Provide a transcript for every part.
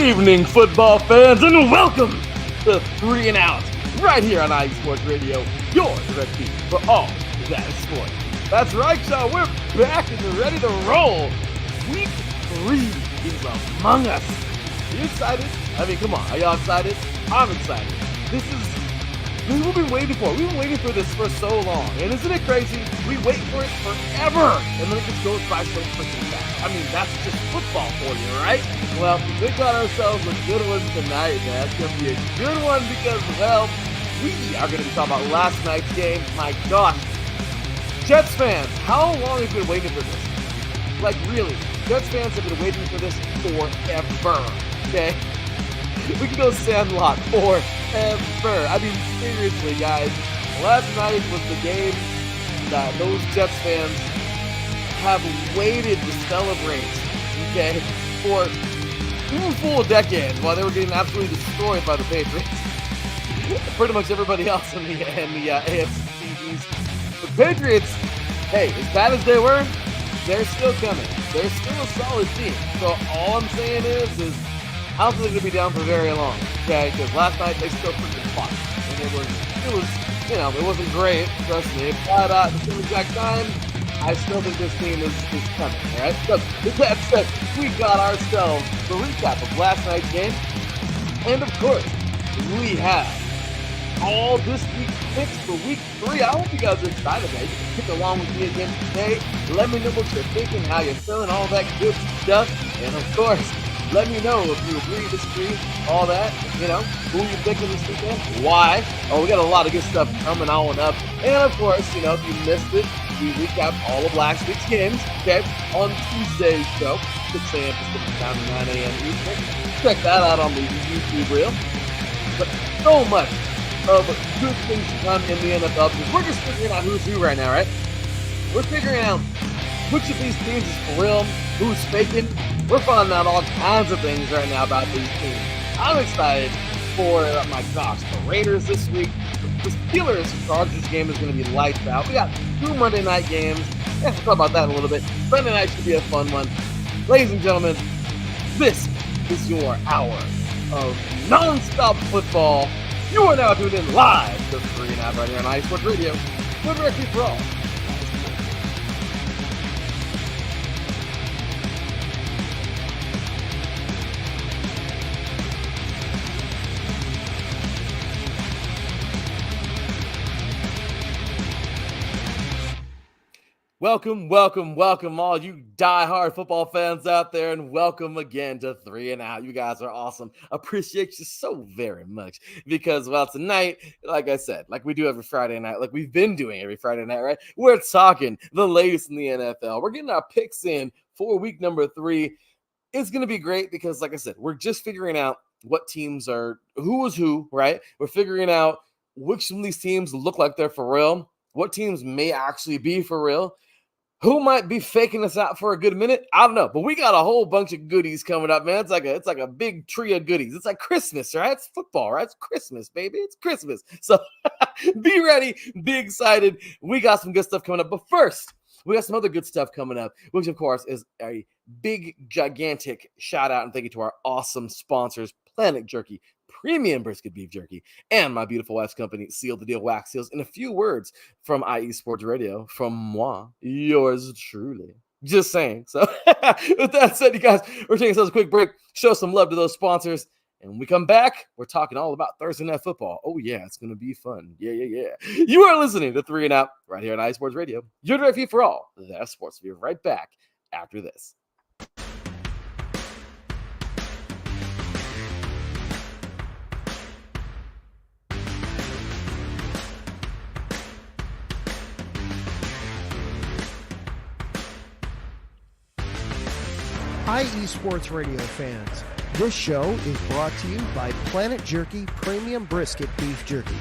evening, football fans, and welcome to 3 and Out, right here on IE Sports Radio, your direct feed for all that is sport. That's right, y'all. We're back and we're ready to roll. Week 3 is among us. Are you excited? I mean, come on. Are y'all excited? I'm excited. This is what we've been waiting for. We've been waiting for this for so long. And isn't it crazy? We wait for it forever. And then it just goes by so freaking fast. I mean, that's just football for you, right? Well, we got ourselves a good one tonight, man. It's going to be a good one because, well, we are going to be talking about last night's game. My gosh. Jets fans, how long have you been waiting for this? Like, really. Jets fans have been waiting for this forever. Okay? We can go Sandlot forever. I mean, seriously, guys. Last night was the game that those Jets fans have waited to celebrate, okay, for 2 full decades while they were getting absolutely destroyed by the Patriots. Pretty much everybody else in the AFC East. The Patriots, hey, as bad as they were, they're still coming. They're still a solid team. So all I'm saying is I don't think they're going to be down for very long, okay? Because last night they still freaking fought. And it was, you know, it wasn't great, trust me. But at the same exact time, I still think this team is coming, all right? So with that said, we got ourselves the recap of last night's game. And of course, we have all this week's picks for week 3. I hope you guys are excited, man. You can pick along with me again today. Let me know what you're thinking, how you're feeling, all that good stuff. And of course, let me know if you agree, disagree, all that, you know, who you thinking this weekend, why. Oh, we got a lot of good stuff coming on up. And of course, you know, if you missed it, we recap all of last week's games, okay, on Tuesday's show, 6 a.m. Pacific time, 9 a.m. Eastern. Check that out on the YouTube reel. But so much of good things to come in the NFL because we're just figuring out who's who right now, right? We're figuring out which of these teams is for real, who's faking. We're finding out all kinds of things right now about these teams. I'm excited for, my gosh, the Raiders this week. The Steelers-Chargers game is going to be lights out. We got 2 Monday night games. Let's talk about that in a little bit. Sunday night should be a fun one. Ladies and gentlemen, this is your hour of non-stop football. You are now tuned in live to 3 and Out right here on IE Sports Radio. Good record for all. Welcome, all you die-hard football fans out there, and welcome again to 3 and Out. You guys are awesome. Appreciate you so very much because, well, tonight, like I said, like we do every Friday night, like we've been doing every Friday night, right? We're talking the latest in the NFL. We're getting our picks in for week number 3. It's going to be great because, like I said, we're just figuring out what teams are, who is who, right? We're figuring out which of these teams look like they're for real, what teams may actually be for real. Who might be faking us out for a good minute? I don't know, but we got a whole bunch of goodies coming up, man. It's like a big tree of goodies. It's like Christmas, right? It's football, right? It's Christmas, baby. It's Christmas. So be ready, be excited. We got some good stuff coming up. But first, we got some other good stuff coming up, which of course is a big, gigantic shout out and thank you to our awesome sponsors, Planet Jerky, Premium Brisket Beef Jerky, and my beautiful wife's company, Seal the Deal Wax Seals. In a few words from IE Sports Radio, from moi, yours truly. Just saying. So with that said, you guys, we're taking ourselves a quick break, show some love to those sponsors, and when we come back, we're talking all about Thursday Night Football. Oh yeah, it's going to be fun. Yeah. You are listening to 3 and Out right here on IE Sports Radio. Your direct feed for all that sports. We'll be right back after this. IE Sports Radio fans, this show is brought to you by Planet Jerky Premium Brisket Beef Jerky.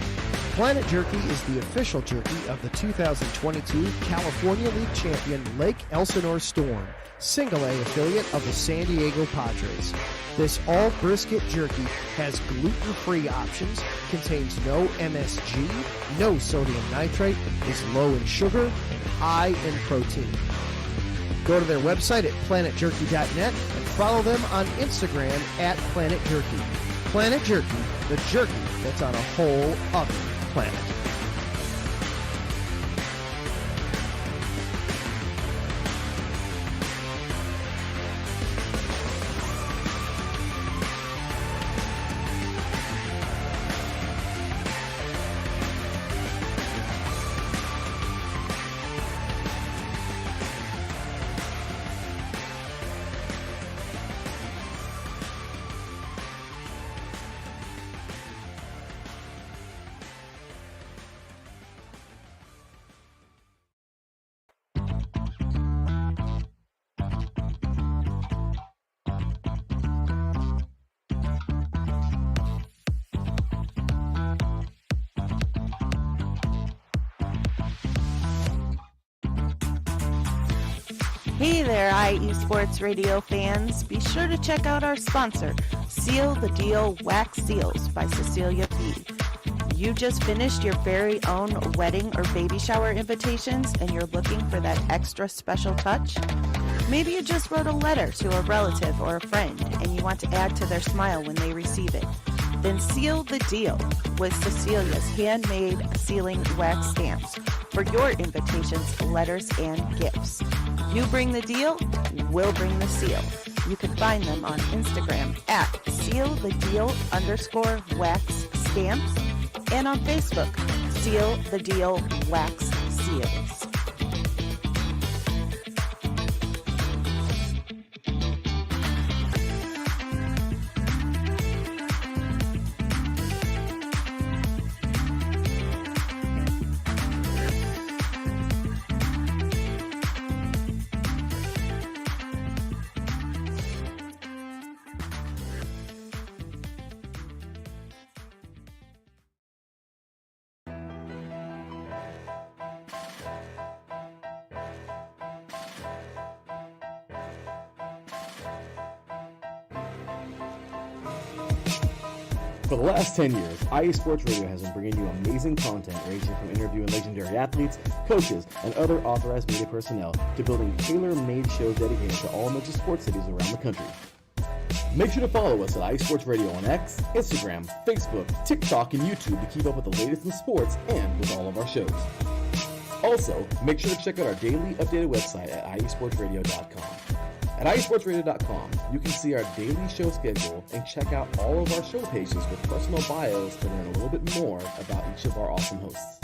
Planet Jerky is the official jerky of the 2022 California League champion Lake Elsinore Storm, Single A affiliate of the San Diego Padres. This all brisket jerky has gluten-free options, contains no MSG, no sodium nitrate, is low in sugar, and high in protein. Go to their website at planetjerky.net and follow them on Instagram at Planet Jerky. Planet Jerky, the jerky that's on a whole other planet. Hey there, IE Sports Radio fans. Be sure to check out our sponsor, Seal the Deal Wax Seals by Cecilia P. You just finished your very own wedding or baby shower invitations and you're looking for that extra special touch? Maybe you just wrote a letter to a relative or a friend and you want to add to their smile when they receive it. Then seal the deal with Cecilia's handmade sealing wax stamps for your invitations, letters, and gifts. You bring the deal, we'll bring the seal. You can find them on Instagram at sealthedeal_wax stamps and on Facebook, Seal the Deal Wax Seals. For the last 10 years, IE Sports Radio has been bringing you amazing content ranging from interviewing legendary athletes, coaches, and other authorized media personnel to building tailor-made shows dedicated to all major sports cities around the country. Make sure to follow us at IE Sports Radio on X, Instagram, Facebook, TikTok, and YouTube to keep up with the latest in sports and with all of our shows. Also, make sure to check out our daily updated website at iesportsradio.com. At iesportsradio.com, you can see our daily show schedule and check out all of our show pages with personal bios to learn a little bit more about each of our awesome hosts.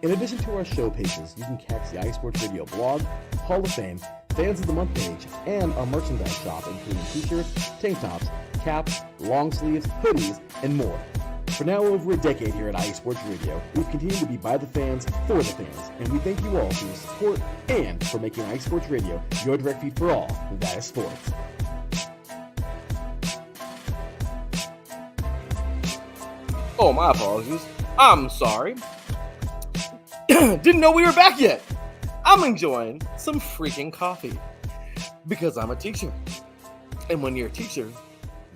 In addition to our show pages, you can catch the IE Sports Radio blog, Hall of Fame, Fans of the Month page, and our merchandise shop, including t-shirts, tank tops, caps, long sleeves, hoodies, and more. For now over a decade here at IE Sports Radio, we've continued to be by the fans, for the fans, and we thank you all for your support and for making IE Sports Radio your direct feed for all that is sports. Oh, my apologies. I'm sorry. Didn't know we were back yet. I'm enjoying some freaking coffee because I'm a teacher. And when you're a teacher,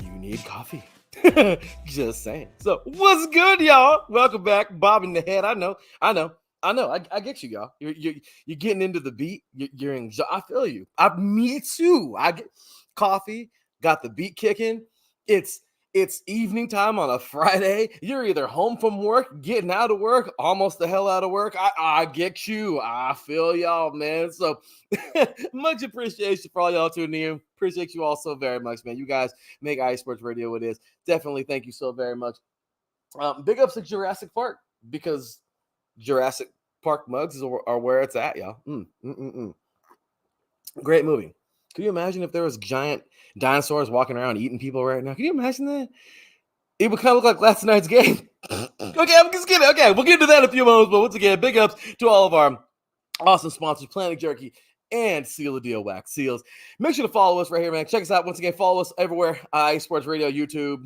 you need coffee. Just saying. So what's good, y'all? Welcome back. Bob in the head. I know. I get you, y'all. You're getting into the beat. You're enjoying. I feel you. Me too. I get coffee. Got the beat kicking. It's evening time on a Friday. You're either home from work, getting out of work, almost the hell out of work. I get you. I feel y'all, man. So much appreciation for all y'all tuning in. Appreciate you all so very much, man. You guys make IE Sports Radio what it is. Definitely thank you so very much. Big ups to Jurassic Park because Jurassic Park mugs are where it's at, y'all. Great movie. Can you imagine if there was giant dinosaurs walking around eating people right now? Can you imagine that? It would kind of look like last night's game. Okay, I'm just kidding. Okay, we'll get into that in a few moments. But once again, big ups to all of our awesome sponsors, Planet Jerky and Seal the Deal Wax Seals. Make sure to follow us right here, man. Check us out. Once again, follow us everywhere. IE Sports Radio, YouTube,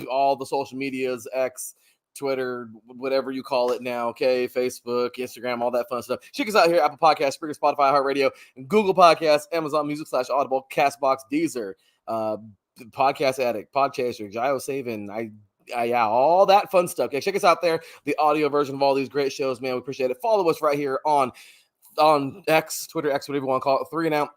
all the social medias, X, Twitter, whatever you call it now, okay? Facebook, Instagram, all that fun stuff. Check us out here, Apple Podcasts, Spreaker, Spotify, iHeartRadio, Google Podcasts, Amazon Music /Audible, Castbox, Deezer, Podcast Addict, Podchaser, GeoSavin, yeah, all that fun stuff. Okay, check us out there, the audio version of all these great shows, man. We appreciate it. Follow us right here on on X, Twitter, X, whatever you want to call it, 3 and Out,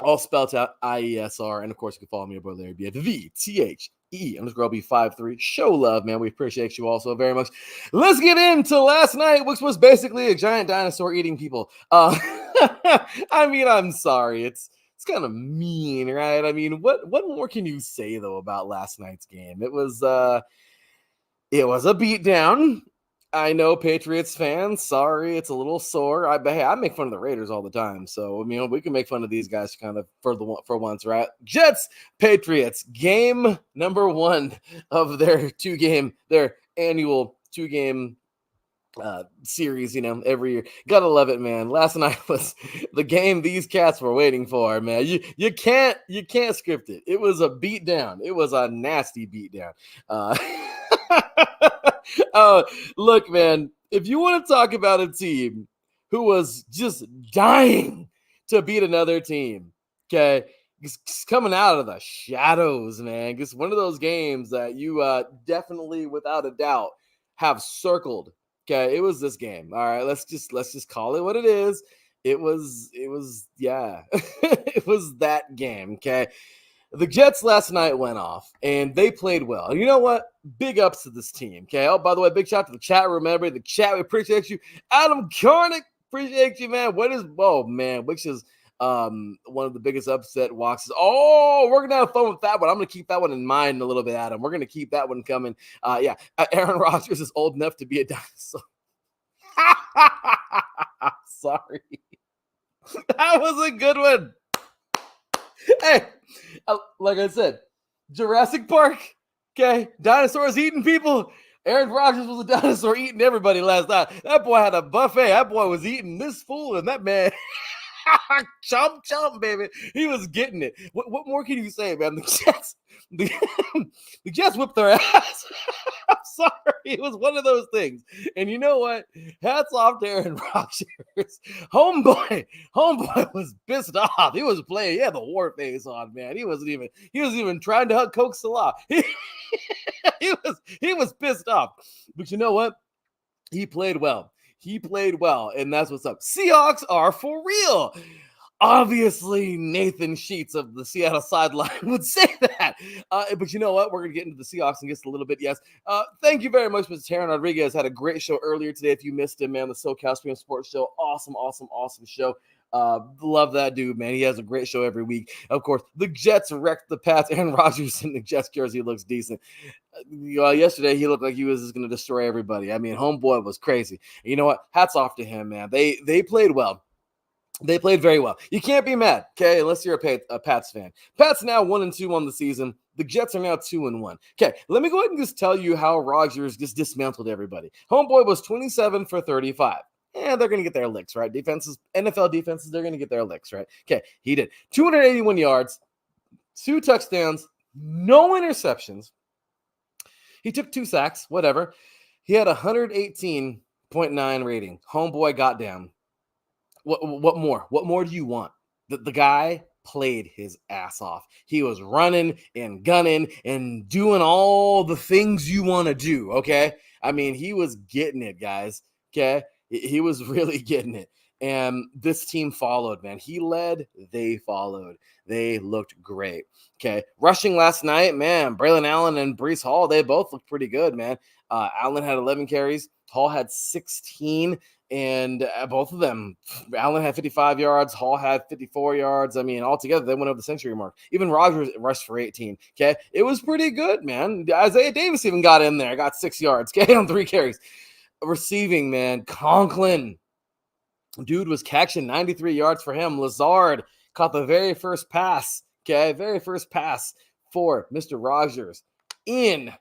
all spelled out, IESR. And of course, you can follow me, your boy Larry B at VTHE_LB53. Show love, man. We appreciate you all so very much. Let's get into last night, which was basically a giant dinosaur eating people. I mean, I'm sorry. It's kind of mean, right? I mean, what more can you say though about last night's game? It was a beatdown. I know, Patriots fans, sorry, it's a little sore. I make fun of the Raiders all the time, so I mean, we can make fun of these guys kind of for once, right? Jets, Patriots, game number 1 of their annual 2-game series, every year. Gotta love it, man. Last night was the game these cats were waiting for, man. You can't script it. It was a beatdown. It was a nasty beatdown. Look, man, if you want to talk about a team who was just dying to beat another team, okay, just coming out of the shadows, man. Just one of those games that you definitely, without a doubt, have circled. Okay, it was this game. All right, let's just call it what it is. It was yeah. It was that game, okay? The Jets last night went off, and they played well. And you know what? Big ups to this team, okay? Oh, by the way, big shout out to the chat room. Remember, the chat, we appreciate you. Adam Karnick, appreciate you, man. Which is one of the biggest upset walks. Oh, we're going to have fun with that one. I'm going to keep that one in mind a little bit, Adam. We're going to keep that one coming. Aaron Rodgers is old enough to be a dinosaur. Sorry. That was a good one. Hey, like I said, Jurassic Park, okay? Dinosaurs eating people. Aaron Rodgers was a dinosaur eating everybody last night. That boy had a buffet. That boy was eating this fool, and that man, chomp, baby. He was getting it. What more can you say, man? The Jets whipped their ass. I'm sorry. It was one of those things. And you know what? Hats off to Aaron Rodgers. Homeboy was pissed off. He was playing. He had the war face on, man. He wasn't even trying to coax Salah. He was pissed off. But you know what? He played well. And that's what's up. Seahawks are for real. Obviously, Nathan Sheets of the Seattle sideline would say that. But you know what? We're going to get into the Seahawks in just a little bit. Yes. Thank you very much, Mr. Taron Rodriguez. Had a great show earlier today. If you missed him, man, the SoCal Stream Sports Show. Awesome show. Love that dude, man. He has a great show every week. Of course, the Jets wrecked the Pats. Aaron Rodgers in the Jets jersey looks decent. Yesterday, he looked like he was just going to destroy everybody. I mean, homeboy was crazy. And you know what? Hats off to him, man. They played well. They played very well. You can't be mad, okay, unless you're a Pats fan. Pats now 1-2 on the season. The Jets are now 2-1. Okay, let me go ahead and just tell you how Rodgers just dismantled everybody. Homeboy was 27 for 35. They're going to get their licks, right? NFL defenses, they're going to get their licks, right? Okay, he did. 281 yards, 2 touchdowns, no interceptions. He took 2 sacks, whatever. He had 118.9 rating. Homeboy got down. What more? What more do you want? The guy played his ass off. He was running and gunning and doing all the things you want to do, okay? I mean, he was getting it, guys, okay? He was really getting it. And this team followed, man. He led, they followed. They looked great, okay? Rushing last night, man, Braylon Allen and Breece Hall, they both looked pretty good, man. Allen had 11 carries. Hall had 16. And both of them, Allen had 55 yards, Hall had 54 yards. I mean, altogether, they went over the century mark. Even Rodgers rushed for 18. Okay, it was pretty good, man. Isaiah Davis even got in there, got 6 yards. Okay, on 3 carries. Receiving, man, Conklin, dude was catching 93 yards for him. Lazard caught the very first pass. Okay, very first pass for Mr. Rodgers in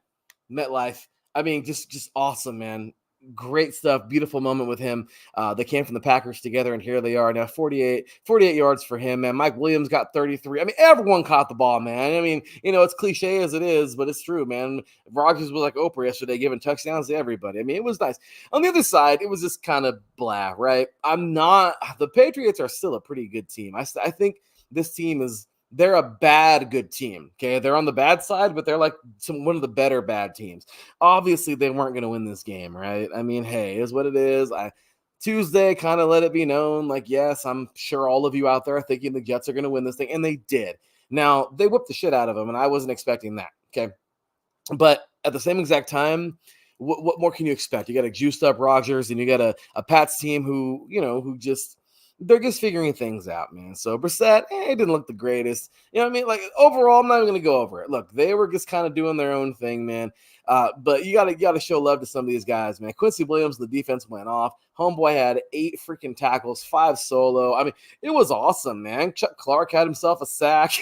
MetLife. I mean, just awesome, man. Great stuff. Beautiful moment with him. They came from the Packers together, and here they are now. 48 yards for him, man. Mike Williams got 33. I mean, everyone caught the ball, man. I mean, it's cliche as it is, but it's true, man. Rodgers was like Oprah yesterday, giving touchdowns to everybody. I mean, it was nice. On the other side, it was just kind of blah, right? The Patriots are still a pretty good team. I think this team they're a bad good team. Okay, they're on the bad side, but they're like one of the better bad teams. Obviously, they weren't going to win this game, right? I mean, hey, it is what it is. Tuesday kind of let it be known, like, yes, I'm sure all of you out there are thinking the Jets are going to win this thing, and they did. Now, they whipped the shit out of them, and I wasn't expecting that, okay? But at the same exact time, what more can you expect? You got a juiced up Rodgers, and you got a Pats team who they're just figuring things out, man. So Brissett, it didn't look the greatest. You know what I mean? Like, overall, I'm not even going to go over it. Look, they were just kind of doing their own thing, man. But you gotta show love to some of these guys, man. Quincy Williams, the defense went off. Homeboy had 8 freaking tackles, 5 solo. I mean, it was awesome, man. Chuck Clark had himself a sack.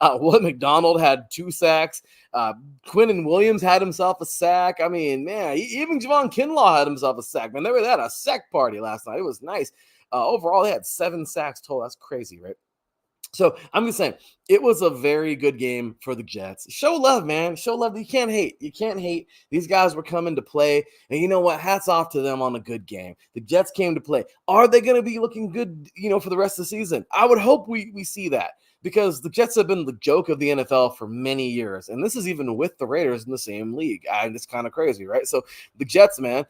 Will McDonald had 2 sacks. Quinnen Williams had himself a sack. I mean, man, even Javon Kinlaw had himself a sack, man. They had a sack party last night. It was nice. Overall, they had 7 sacks total. That's crazy, right? So I'm just saying, it was a very good game for the Jets. Show love, man. Show love. You can't hate. You can't hate. These guys were coming to play. And you know what? Hats off to them on a good game. The Jets came to play. Are they going to be looking good, for the rest of the season? I would hope we see that, because the Jets have been the joke of the NFL for many years. And this is even with the Raiders in the same league. It's kind of crazy, right? So the Jets, man,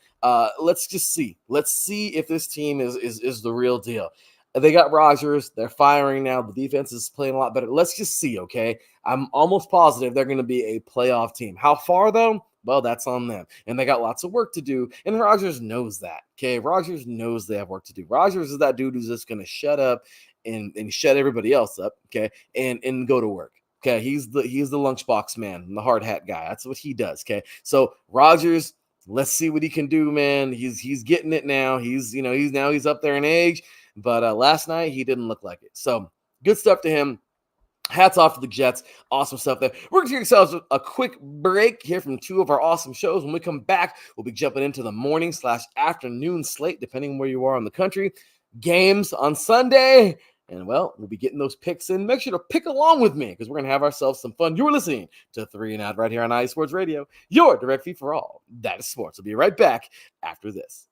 let's just see. Let's see if this team is the real deal. They got Rodgers. They're firing now. The defense is playing a lot better. Let's just see, okay? I'm almost positive they're going to be a playoff team. How far, though? Well, that's on them. And they got lots of work to do. And Rodgers knows that, okay? Rodgers knows they have work to do. Rodgers is that dude who's just going to shut up and shut everybody else up, okay, and go to work. Okay, he's the lunchbox man, the hard hat guy. That's what he does, okay? So Rodgers, let's see what he can do, man. He's getting it now. He's up there in age. But last night, he didn't look like it. So good stuff to him. Hats off to the Jets. Awesome stuff there. We're going to take ourselves a quick break here from 2 of our awesome shows. When we come back, we'll be jumping into the morning/afternoon slate, depending where you are in the country. Games on Sunday. And, well, we'll be getting those picks in. Make sure to pick along with me, because we're going to have ourselves some fun. You're listening to 3 and Out right here on IE Sports Radio, your direct feed for all that is sports. We'll be right back after this.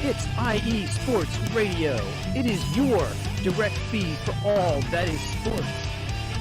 It's IE Sports Radio. It is your direct feed for all that is sports.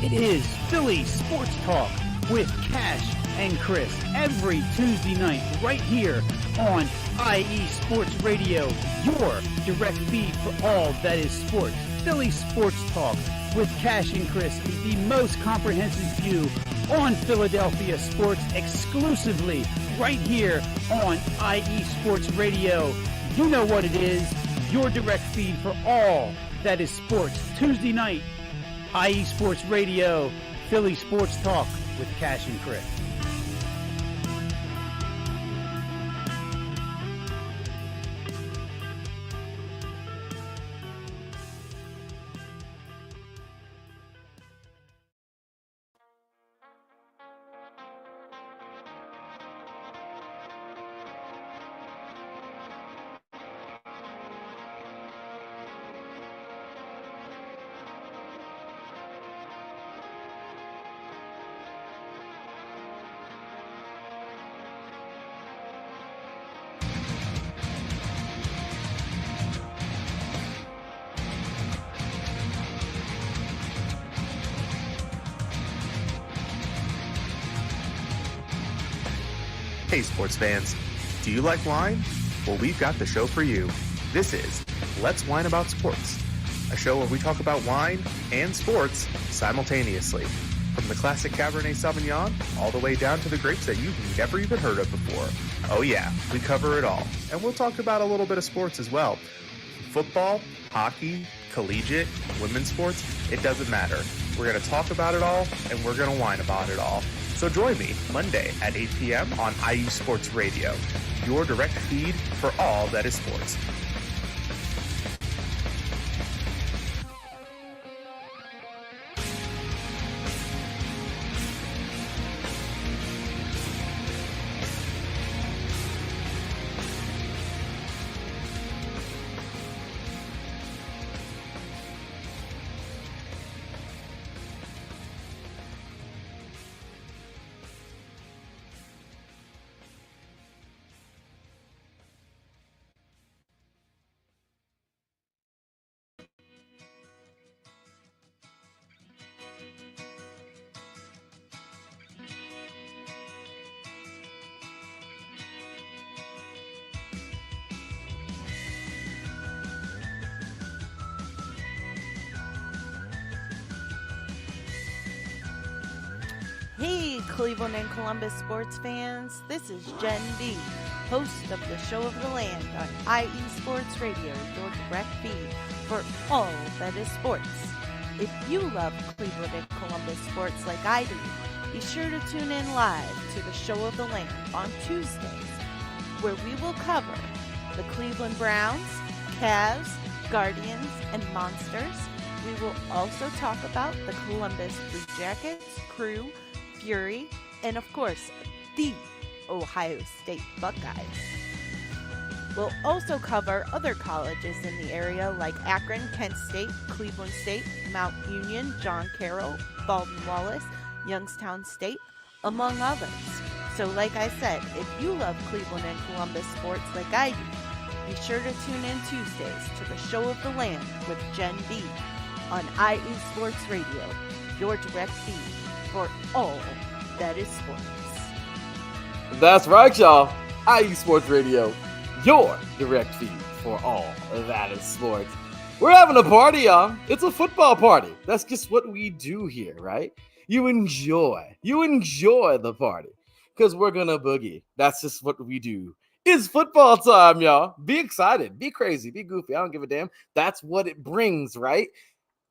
It is Philly Sports Talk with Cash and Chris every Tuesday night right here on IE Sports Radio, your direct feed for all that is sports. Philly Sports Talk with Cash and Chris is the most comprehensive view on Philadelphia sports, exclusively right here on IE Sports Radio. You know what it is, your direct feed for all that is sports. Tuesday night, IE Sports Radio, Philly Sports Talk with Cash and Chris. Hey sports fans, do you like wine? Well, we've got the show for you. This is Let's Wine About Sports, a show where we talk about wine and sports simultaneously. From the classic Cabernet Sauvignon all the way down to the grapes that you've never even heard of before. Oh yeah, we cover it all. And we'll talk about a little bit of sports as well. Football, hockey, collegiate, women's sports, it doesn't matter. We're going to talk about it all, and we're going to whine about it all. So join me Monday at 8 p.m. on IU Sports Radio, your direct feed for all that is sports. Cleveland and Columbus sports fans. This is Jen B, host of the Show of the Land on IE Sports Radio, your direct feed for all that is sports. If you love Cleveland and Columbus sports like I do, be sure to tune in live to the Show of the Land on Tuesdays, where we will cover the Cleveland Browns, Cavs, Guardians, and Monsters. We will also talk about the Columbus Blue Jackets, Crew, Fury, and of course, the Ohio State Buckeyes. We'll also cover other colleges in the area like Akron, Kent State, Cleveland State, Mount Union, John Carroll, Baldwin Wallace, Youngstown State, among others. So like I said, if you love Cleveland and Columbus sports like I do, be sure to tune in Tuesdays to the Show of the Land with Jen B on IE Sports Radio, your direct feed for all that is sports. That's right, y'all. IE Sports Radio, your direct feed for all that is sports. We're having a party, y'all. It's a football party. That's just what we do here, right? You enjoy the party because we're gonna boogie. That's just what we do. It's football time, y'all. Be excited, be crazy, be goofy. I don't give a damn. That's what it brings, right?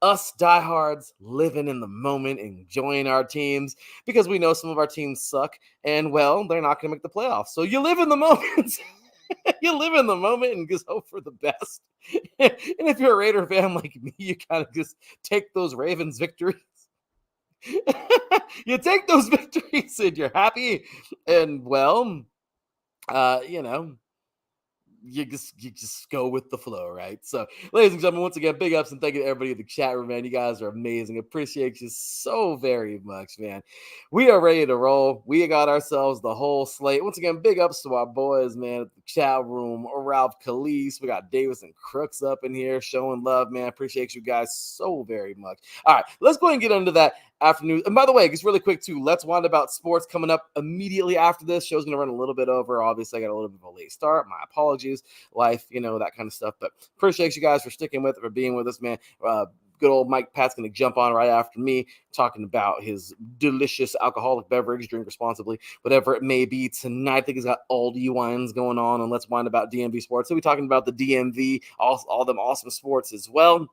Us diehards living in the moment, enjoying our teams because we know some of our teams suck and, well, they're not going to make the playoffs. So you live in the moment. You live in the moment and just hope for the best. And if you're a Raider fan like me, you kind of just take those Ravens victories. You take those victories and you're happy. And, well, you just go with the flow, right? So, ladies and gentlemen, once again, big ups and thank you to everybody in the chat room, man. You guys are amazing. Appreciate you so very much, man. We are ready to roll. We got ourselves the whole slate. Once again, big ups to our boys, man, at the chat room. Ralph Khalees. We got Davis and Crooks up in here showing love, man. Appreciate you guys so very much. All right, let's go ahead and get into that afternoon. And by the way, just really quick too, let's wind about sports coming up immediately after this. Show's going to run a little bit over. Obviously, I got a little bit of a late start. My apologies. Life, that kind of stuff. But appreciate you guys for sticking with it, for being with us, man. Good old Mike Pat's going to jump on right after me, talking about his delicious alcoholic beverage. Drink responsibly, whatever it may be. Tonight, I think he's got Aldi wines going on, and let's wind about DMV sports. So we're talking about the DMV, all them awesome sports as well.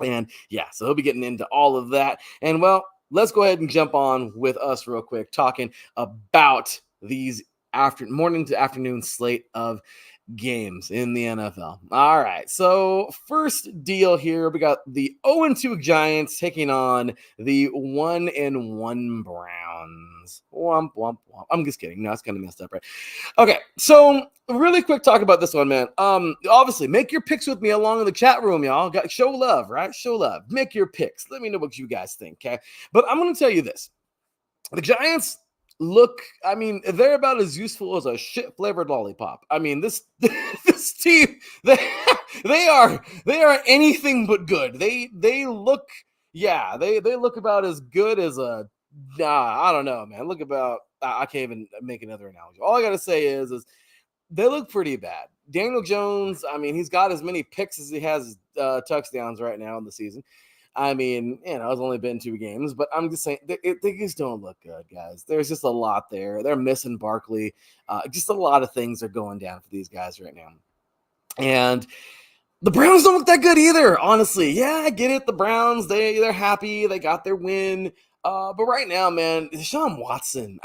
And yeah, so he'll be getting into all of that. And well, let's go ahead and jump on with us real quick, talking about these morning to afternoon slate of games in the NFL. All right, so first deal here, we got the 0-2 Giants taking on the 1-1 Browns. Womp, womp, womp. I'm just kidding. No, it's kind of messed up, right? Okay, so really quick talk about this one, man. Obviously, make your picks with me along in the chat room, y'all. Show love, right? Show love. Make your picks. Let me know what you guys think, okay? But I'm going to tell you this. The Giants they're about as useful as a shit-flavored lollipop. I mean, this team, they are anything but good. They look about as good as I don't know, man. I can't even make another analogy. All I got to say is they look pretty bad. Daniel Jones, he's got as many picks as he has touchdowns right now in the season. It's only been 2 games, but I'm just saying they just don't look good, guys. There's just a lot there. They're missing Barkley. Just a lot of things are going down for these guys right now. And the Browns don't look that good either, honestly. Yeah, I get it. The Browns, they're happy. They got their win. But right now, man, Deshaun Watson,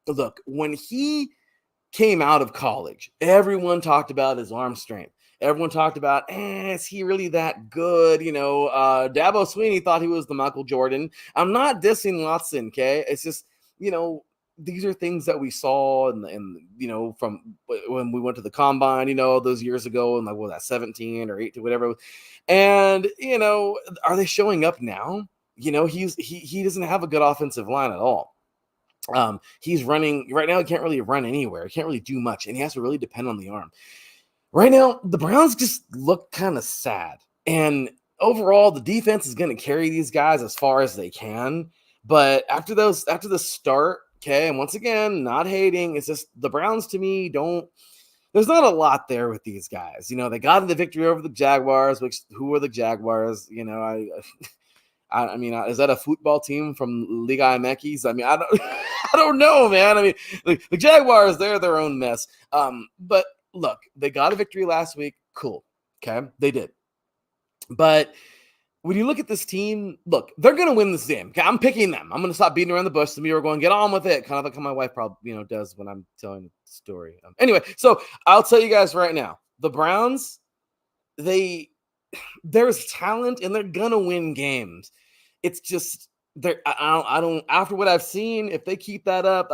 look, when he came out of college, everyone talked about his arm strength. Everyone talked about, is he really that good? Dabo Sweeney thought he was the Michael Jordan. I'm not dissing Watson, okay? It's just, these are things that we saw and from when we went to the combine, those years ago, and like, what was that, 17 or 18, whatever. And, are they showing up now? He doesn't have a good offensive line at all. He's running right now. He can't really run anywhere. He can't really do much, and he has to really depend on the arm. Right now, the Browns just look kind of sad. And overall, the defense is going to carry these guys as far as they can. But after the start, okay, and once again, not hating, it's just the Browns to me there's not a lot there with these guys. They got the victory over the Jaguars, who are the Jaguars? I mean, is that a football team from Liga MX? I mean, I don't, I don't know, man. I mean, the Jaguars, they're their own mess. But look, they got a victory last week. Cool. Okay, they did. But when you look at this team, look, they're going to win this game. Okay, I'm picking them. I'm going to stop beating around the bush. Some of you are going, get on with it. Kind of like how my wife probably, does when I'm telling the story. Anyway, so I'll tell you guys right now, the Browns, there's talent and they're going to win games. It's just, I don't, after what I've seen, if they keep that up,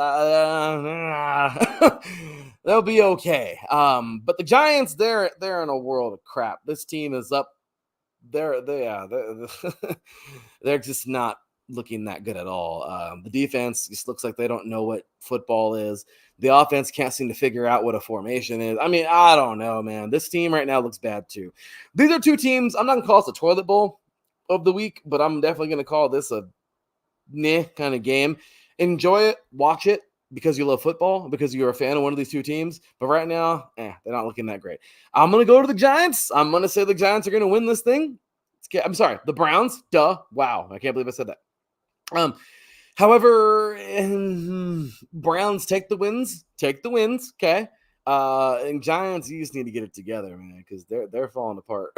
they'll be okay. But the Giants, they're in a world of crap. This team is up. They're just not looking that good at all. The defense just looks like they don't know what football is. The offense can't seem to figure out what a formation is. I mean, I don't know, man. This team right now looks bad too. These are two teams. I'm not gonna call this a toilet bowl of the week, but I'm definitely gonna call this a kind of game. Enjoy it, watch it because you love football, because you're a fan of one of these two teams. But right now, they're not looking that great. I'm going to go to the Giants. I'm going to say the Giants are going to win this thing. I'm sorry, the Browns. Duh. Wow. I can't believe I said that. However, Browns take the wins. Okay. And Giants, you just need to get it together, man, because they're falling apart.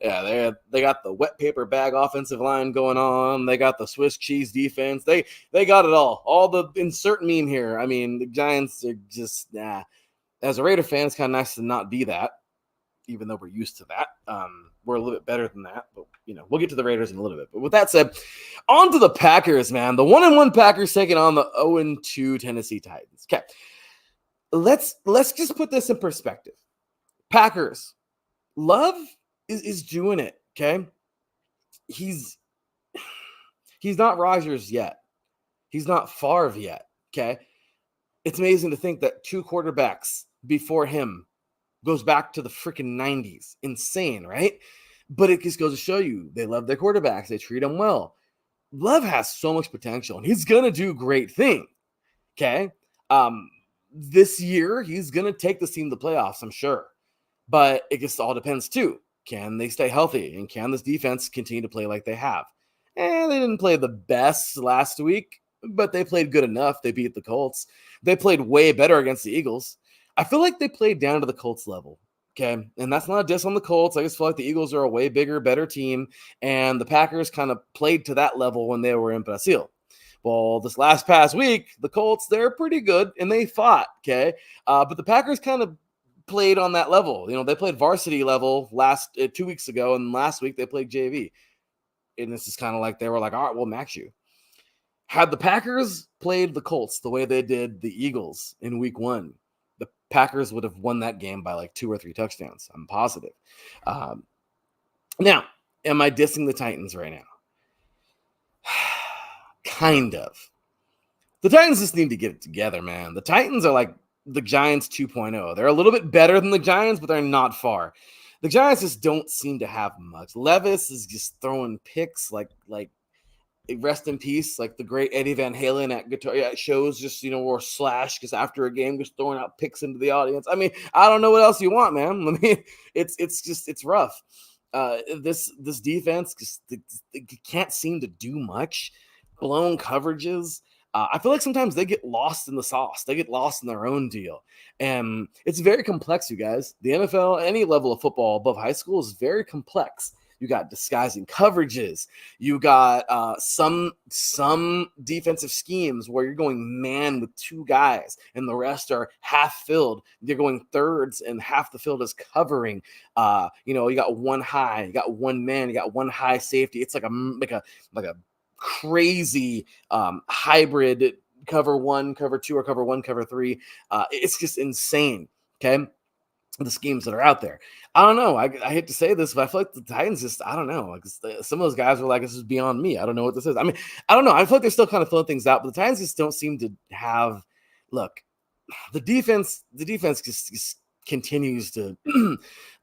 Yeah, they got the wet paper bag offensive line going on. They got the Swiss cheese defense. They got it all. All the insert meme here. I mean, the Giants are just As a Raider fan, it's kind of nice to not be that, even though we're used to that. We're a little bit better than that, but we'll get to the Raiders in a little bit. But with that said, on to the Packers, man. The 1-1 Packers taking on the 0-2 Tennessee Titans. Okay, let's just put this in perspective. Packers. Love is doing it, okay? He's not Rodgers yet. He's not Favre yet, okay? It's amazing to think that two quarterbacks before him goes back to the freaking 90s. Insane, right? But it just goes to show you they love their quarterbacks. They treat them well. Love has so much potential, and he's going to do great things, okay? This year, he's going to take this team to the playoffs, I'm sure. But it just all depends, too. Can they stay healthy? And can this defense continue to play like they have? And they didn't play the best last week, but they played good enough. They beat the Colts. They played way better against the Eagles. I feel like they played down to the Colts level, okay? And that's not a diss on the Colts. I just feel like the Eagles are a way bigger, better team, and the Packers kind of played to that level when they were in Brazil. Well, this past week, the Colts, they're pretty good, and they fought, okay? But the Packers kind of played on that level. They played varsity level 2 weeks ago, and last week they played JV. And this is kind of like they were like, all right, we'll max you. Had the Packers played the Colts the way they did the Eagles in week 1, the Packers would have won that game by like 2 or 3 touchdowns. I'm positive. Now, am I dissing the Titans right now? Kind of. The Titans just need to get it together, man. The Titans are like the Giants 2.0. They're a little bit better than the Giants, but they're not far. The Giants just don't seem to have much. Levis is just throwing picks like rest in peace, like the great Eddie Van Halen at guitar shows, just or Slash just after a game just throwing out picks into the audience. I mean, I don't know what else you want, man. I mean, it's rough. This defense just can't seem to do much. Blown coverages. I feel like sometimes they get lost in the sauce. They get lost in their own deal. And it's very complex, you guys. The NFL, any level of football above high school is very complex. You got disguising coverages. You got some defensive schemes where you're going man with 2 guys and the rest are half filled. You're going thirds and half the field is covering. You got one high, you got one man, you got one high safety. It's like a crazy hybrid cover 1, cover 2, or cover 1, cover 3. It's just insane. Okay. The schemes that are out there. I don't know. I hate to say this, but I feel like the Titans just, I don't know. Like some of those guys were like, this is beyond me. I don't know what this is. I mean, I don't know. I feel like they're still kind of filling things out, but the Titans just don't seem to have, look, the defense just continues to,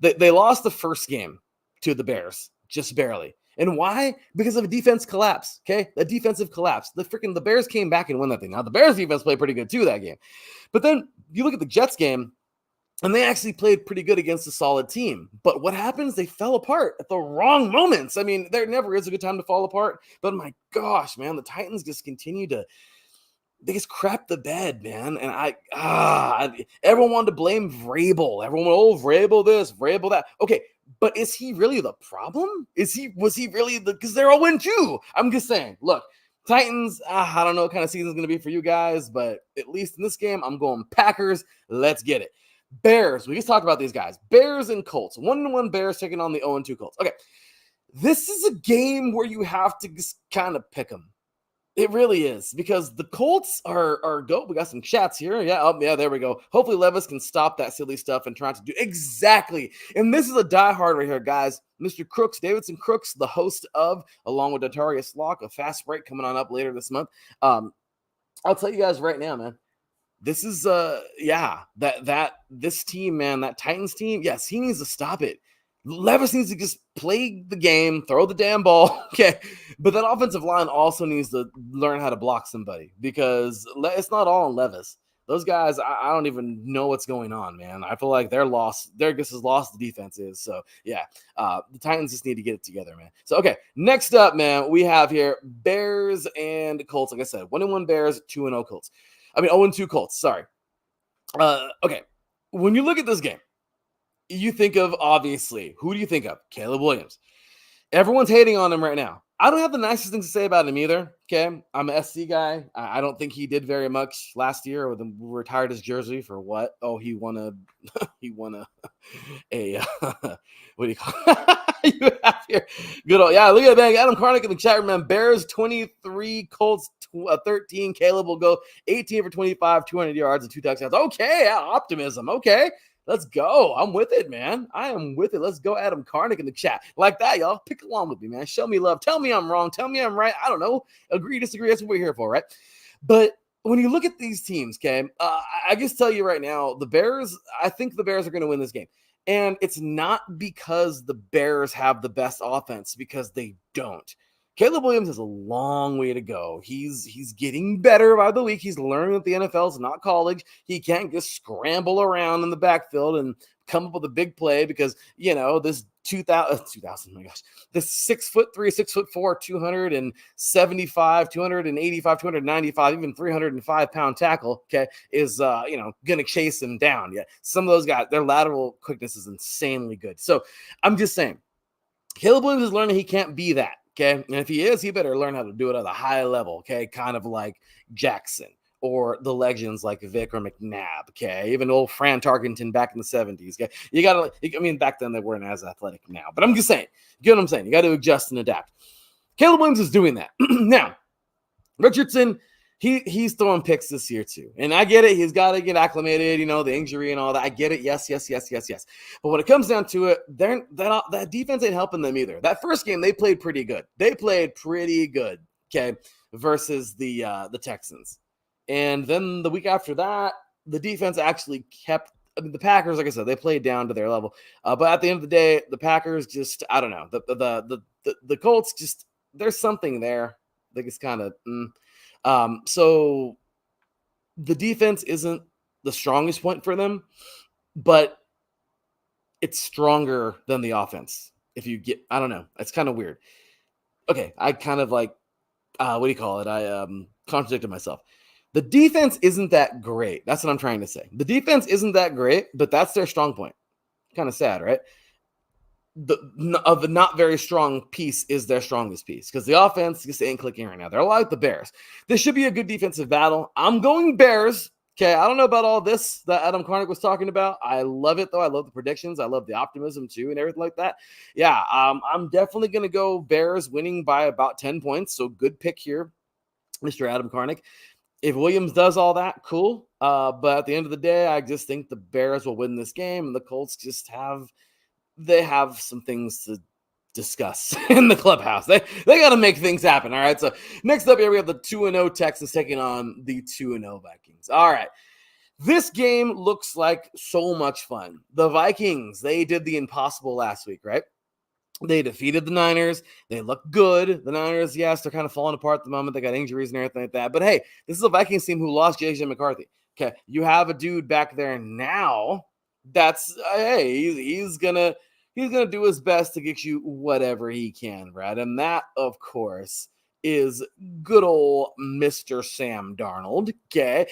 they lost the first game to the Bears, just barely. And why? Because of a defense collapse, okay? A defensive collapse. The Bears came back and won that thing. Now, the Bears defense played pretty good too that game. But then you look at the Jets game, And they actually played pretty good against a solid team. But what happens? They fell apart at the wrong moments. I mean, there never is a good time to fall apart. But my gosh, man, the Titans just continue to, they just crap the bed, man. And everyone wanted to blame Vrabel. Everyone went, oh, Vrabel this, Vrabel that. Okay, but is he really the problem? Was he really because they're 0-2. I'm just saying, look, Titans, I don't know what kind of season is going to be for you guys, but at least in this game, I'm going Packers. Let's get it. Bears, we just talked about these guys. Bears and Colts. 1-1 Bears taking on the 0-2 Colts. Okay, this is a game where you have to just kind of pick them. It really is, because the Colts are go. We got some chats here. Yeah, there we go. Hopefully Levis can stop that silly stuff and try to do exactly. And this is a diehard right here, guys. Mr. Crooks, Davidson Crooks, the host of, along with Dotarius Locke, a fast break coming on up later this month. I'll tell you guys right now, man. This is this team, man, that Titans team, yes, he needs to stop it. Levis needs to just play the game, throw the damn ball, okay? But that offensive line also needs to learn how to block somebody, because it's not all on Levis. Those guys, I don't even know what's going on, man. I feel like they're lost. They're just as lost the defense is. So, yeah, the Titans just need to get it together, man. So, okay, next up, man, we have here Bears and Colts. Like I said, 1-1 Bears, 2-0 Colts. 0-2 Colts, sorry. Okay, when you look at this game, you think of, obviously, who do you think of? Caleb Williams. Everyone's hating on him right now. I don't have the nicest things to say about him either, okay? I'm an SC guy. I don't think he did very much last year. With him retired his jersey for what? Oh, he won a what do you call it? You have here. Good old, yeah, look at that. Adam Karnick in the chat room, man. Bears 23, Colts 13. Caleb will go 18 for 25, 200 yards and 2 touchdowns. Okay, optimism. Okay. Let's go. I'm with it, man. I am with it. Let's go, Adam Karnick in the chat. Like that, y'all. Pick along with me, man. Show me love. Tell me I'm wrong. Tell me I'm right. I don't know. Agree, disagree. That's what we're here for, right? But when you look at these teams, okay, I just tell you right now, the Bears, I think the Bears are going to win this game. And it's not because the Bears have the best offense, because they don't. Caleb Williams has a long way to go. He's getting better by the week. He's learning that the NFL is not college. He can't just scramble around in the backfield and come up with a big play, because, this 2,000, my gosh, this 6'3", 6'4", 275, 285, 295, even 305-pound tackle, okay, is, going to chase him down. Yeah, some of those guys, their lateral quickness is insanely good. So I'm just saying, Caleb Williams is learning he can't be that. Okay, and if he is, he better learn how to do it at a high level, okay, kind of like Jackson or the legends like Vic or McNabb, okay, even old Fran Tarkenton back in the 70s, okay, you got to, back then they weren't as athletic now, but I'm just saying, you get what I'm saying, you got to adjust and adapt. Caleb Williams is doing that. Now, Richardson, he's throwing picks this year too. And I get it. He's got to get acclimated, the injury and all that. I get it. Yes. But when it comes down to it, that defense ain't helping them either. That first game, they played pretty good. Okay, versus the Texans. And then the week after that, the defense actually kept the Packers, like I said, they played down to their level. But at the end of the day, the Packers just, I don't know. The Colts just, there's something there. I think it's kind of so the defense isn't the strongest point for them, but it's stronger than the offense. If you get, I don't know, it's kind of weird. Okay, I kind of like, what do you call it? I contradicted myself. The defense isn't that great. That's what I'm trying to say. The defense isn't that great, but that's their strong point. Kind of sad, right? The not very strong piece is their strongest piece, because the offense just ain't clicking right now. They're like the Bears. This should be a good defensive battle. I'm going Bears. Okay, I don't know about all this that Adam Karnick was talking about. I love it, though. I love the predictions. I love the optimism, too, and everything like that. Yeah, I'm definitely going to go Bears winning by about 10 points, so good pick here, Mr. Adam Karnick. If Williams does all that, cool. But at the end of the day, I just think the Bears will win this game, and the Colts just have some things to discuss in the clubhouse. They got to make things happen. All right. So next up here, we have the 2-0 Texans taking on the 2-0 Vikings. All right. This game looks like so much fun. The Vikings, they did the impossible last week, right? They defeated the Niners. They look good. The Niners, yes, they're kind of falling apart at the moment. They got injuries and everything like that. But hey, this is a Vikings team who lost J.J. McCarthy. Okay. You have a dude back there now That's hey, he's gonna do his best to get you whatever he can, Brad. And that, of course, is good old Mr. Sam Darnold. Okay.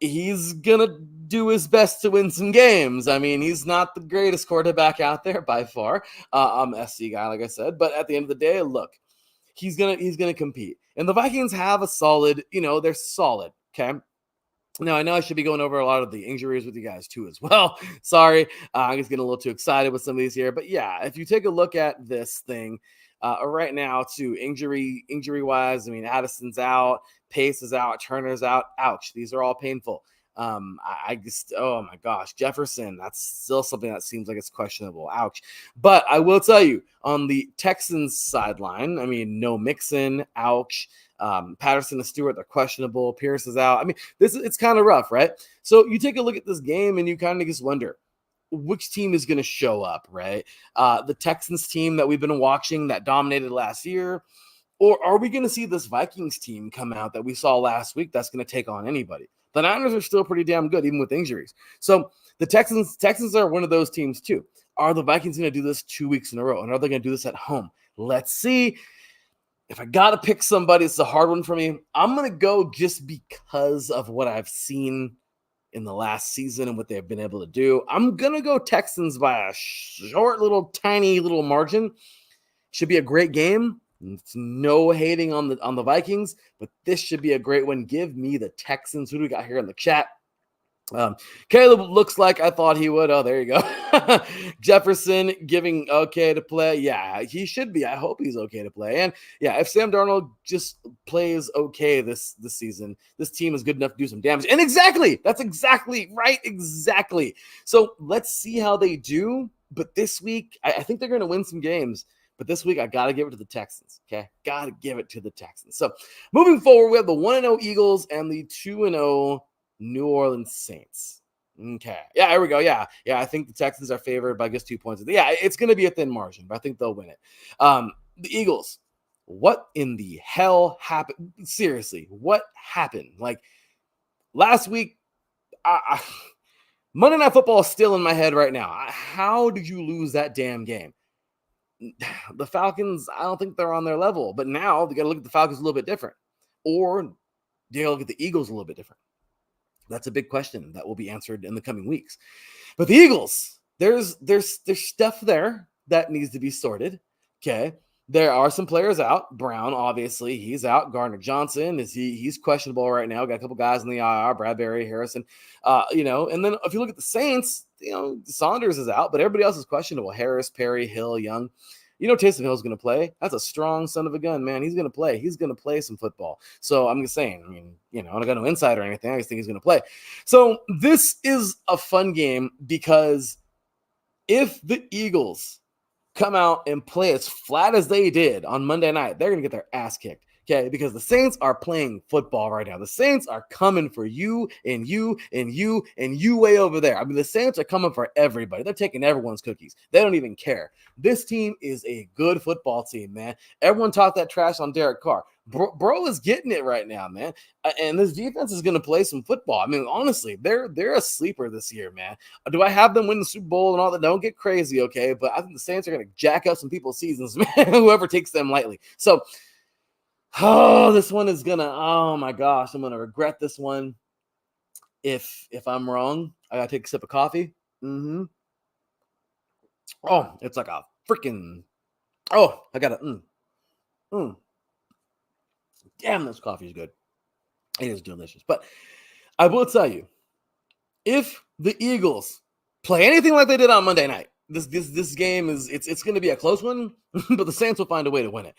He's gonna do his best to win some games. I mean, he's not the greatest quarterback out there by far. I'm an SC guy, like I said, but at the end of the day, look, he's gonna compete. And the Vikings have a solid, they're solid. Okay. Now, I know I should be going over a lot of the injuries with you guys too as well. Sorry, I'm just getting a little too excited with some of these here. But yeah, if you take a look at this thing right now too, injury wise, I mean, Addison's out, Pace is out, Turner's out. Ouch, these are all painful. I just, oh my gosh, Jefferson, that's still something that seems like it's questionable. Ouch. But I will tell you, on the Texans sideline, I mean, no Mixon, ouch. Patterson and Stewart, they're questionable. Pierce is out. I mean, it's kind of rough, right? So you take a look at this game and you kind of just wonder which team is going to show up, right? The Texans team that we've been watching that dominated last year, or are we going to see this Vikings team come out that we saw last week that's going to take on anybody? The Niners are still pretty damn good, even with injuries. So the Texans are one of those teams too. Are the Vikings going to do this 2 weeks in a row? And are they going to do this at home? Let's see. If I got to pick somebody, it's a hard one for me. I'm going to go just because of what I've seen in the last season and what they've been able to do. I'm going to go Texans by a short tiny little margin. Should be a great game. It's no hating on the Vikings, but this should be a great one. Give me the Texans. Who do we got here in the chat? Caleb looks like I thought he would. Oh, there you go. Jefferson giving okay to play. Yeah, he should be. I hope he's okay to play. And yeah, if Sam Darnold just plays okay this season, this team is good enough to do some damage. And exactly, that's exactly right. Exactly. So let's see how they do. But this week, I think they're going to win some games. But this week, I got to give it to the Texans, okay? Got to give it to the Texans. So moving forward, we have the 1-0 Eagles and the 2-0 New Orleans Saints. Okay. Yeah, here we go. Yeah, I think the Texans are favored by just 2 points. Yeah, it's going to be a thin margin, but I think they'll win it. The Eagles, what in the hell happened? Seriously, what happened? Like, last week, Monday Night Football is still in my head right now. How did you lose that damn game? The Falcons, I don't think they're on their level. But now they got to look at the Falcons a little bit different. Or they got to look at the Eagles a little bit different. That's a big question that will be answered in the coming weeks. But the Eagles, there's stuff there that needs to be sorted. Okay. There are some players out. Brown, obviously, he's out. Gardner Johnson, he's questionable right now. Got a couple guys in the IR, Bradbury, Harrison, and then if you look at the Saints, Saunders is out, but everybody else is questionable. Harris, Perry, Hill, Young. Taysom Hill's going to play. That's a strong son of a gun, man. He's going to play. He's going to play some football. So I'm just saying, I don't got no insight or anything. I just think he's going to play. So this is a fun game because if the Eagles come out and play as flat as they did on Monday night, they're going to get their ass kicked. Okay, because the Saints are playing football right now. The Saints are coming for you and you and you and you way over there. I mean, the Saints are coming for everybody. They're taking everyone's cookies. They don't even care. This team is a good football team, man. Everyone talked that trash on Derek Carr. Bro is getting it right now, man. And this defense is going to play some football. I mean, honestly, they're a sleeper this year, man. Do I have them win the Super Bowl and all that? Don't get crazy, okay? But I think the Saints are going to jack up some people's seasons, man, whoever takes them lightly. So, this one is gonna, oh my gosh, I'm gonna regret this one. If I'm wrong, I gotta take a sip of coffee. Oh, it's like a freaking, I gotta, damn, this coffee is good. It is delicious. But I will tell you, if the Eagles play anything like they did on Monday night, this game is, it's gonna be a close one, but the Saints will find a way to win it.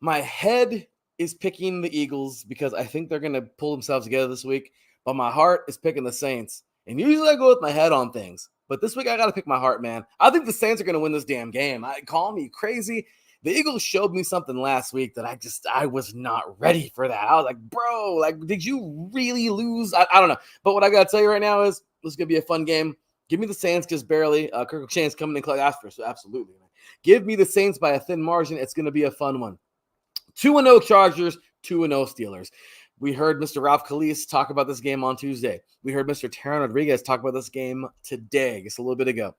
My head is picking the Eagles because I think they're going to pull themselves together this week, but my heart is picking the Saints. And usually I go with my head on things, but this week I got to pick my heart, man. I think the Saints are going to win this damn game. Call me crazy. The Eagles showed me something last week that I was not ready for that. I was like, bro, did you really lose? I don't know. But what I got to tell you right now is this is going to be a fun game. Give me the Saints just barely. Kirk O'Shane's coming in close after, so absolutely, man. Give me the Saints by a thin margin. It's going to be a fun one. 2-0 Chargers, 2-0 Steelers. We heard Mr. Ralph Calise talk about this game on Tuesday. We heard Mr. Taron Rodriguez talk about this game today, just a little bit ago.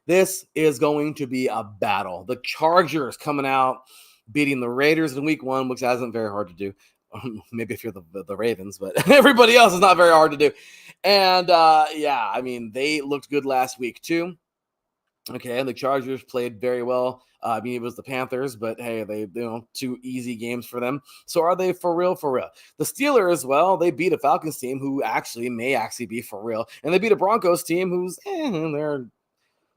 This is going to be a battle. The Chargers coming out, beating the Raiders in week 1, which isn't very hard to do. Maybe if you're the Ravens, but everybody else is not very hard to do. And yeah, I mean, they looked good last week too. Okay, and the Chargers played very well. I mean, it was the Panthers, but hey, they 2 easy games for them. So are they for real? For real? The Steelers, well, they beat a Falcons team who may be for real, and they beat a Broncos team who's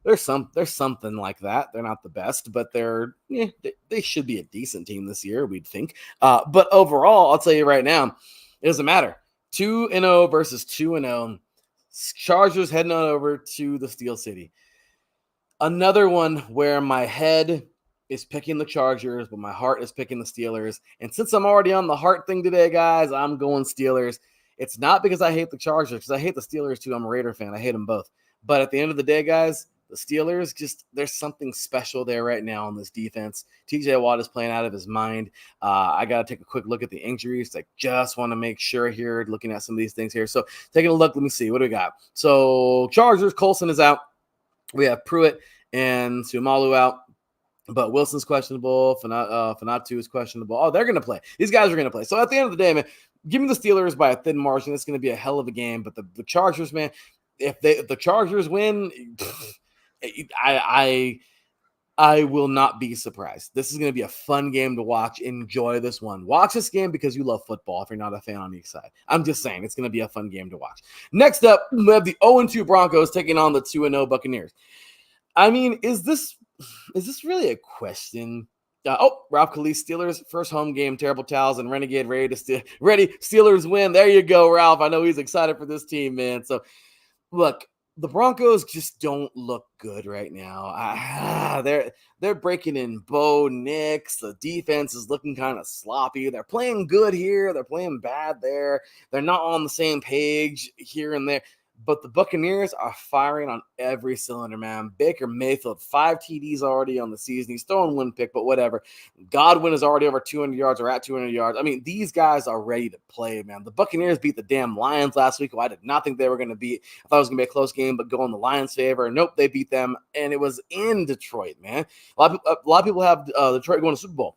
there's something like that. They're not the best, but they should be a decent team this year, we'd think. But overall, I'll tell you right now, it doesn't matter. 2-0 versus 2-0. Chargers heading on over to the Steel City. Another one where my head is picking the Chargers, but my heart is picking the Steelers. And since I'm already on the heart thing today, guys, I'm going Steelers. It's not because I hate the Chargers, because I hate the Steelers too. I'm a Raider fan. I hate them both. But at the end of the day, guys, the Steelers, there's something special there right now on this defense. TJ Watt is playing out of his mind. I got to take a quick look at the injuries. I just want to make sure here, looking at some of these things here. So taking a look, let me see. What do we got? So Chargers, Colson is out. We have Pruitt and Sumalu out, but Wilson's questionable. Fanatu is questionable. Oh, they're going to play. These guys are going to play. So at the end of the day, man, give me the Steelers by a thin margin. It's going to be a hell of a game. But the Chargers, man, if the Chargers win, I will not be surprised. This is going to be a fun game to watch. Enjoy this one. Watch this game because you love football if you're not a fan on each side. I'm just saying it's going to be a fun game to watch. Next up, we have the 0-2 Broncos taking on the 2-0 Buccaneers. I mean, is this really a question? Ralph Calise, Steelers first home game, terrible towels, and Renegade ready. Steelers win. There you go, Ralph. I know he's excited for this team, man. So, look, the Broncos just don't look good right now. They're breaking in Bo Nix. The defense is looking kind of sloppy. They're playing good here. They're playing bad there. They're not on the same page here and there. But the Buccaneers are firing on every cylinder, man. Baker Mayfield, 5 TDs already on the season. He's throwing 1 pick, but whatever. Godwin is already over 200 yards or at 200 yards. I mean, these guys are ready to play, man. The Buccaneers beat the damn Lions last week, who I did not think they were going to beat. I thought it was going to be a close game, but go in the Lions' favor. Nope, they beat them, and it was in Detroit, man. A lot of people have Detroit going to Super Bowl.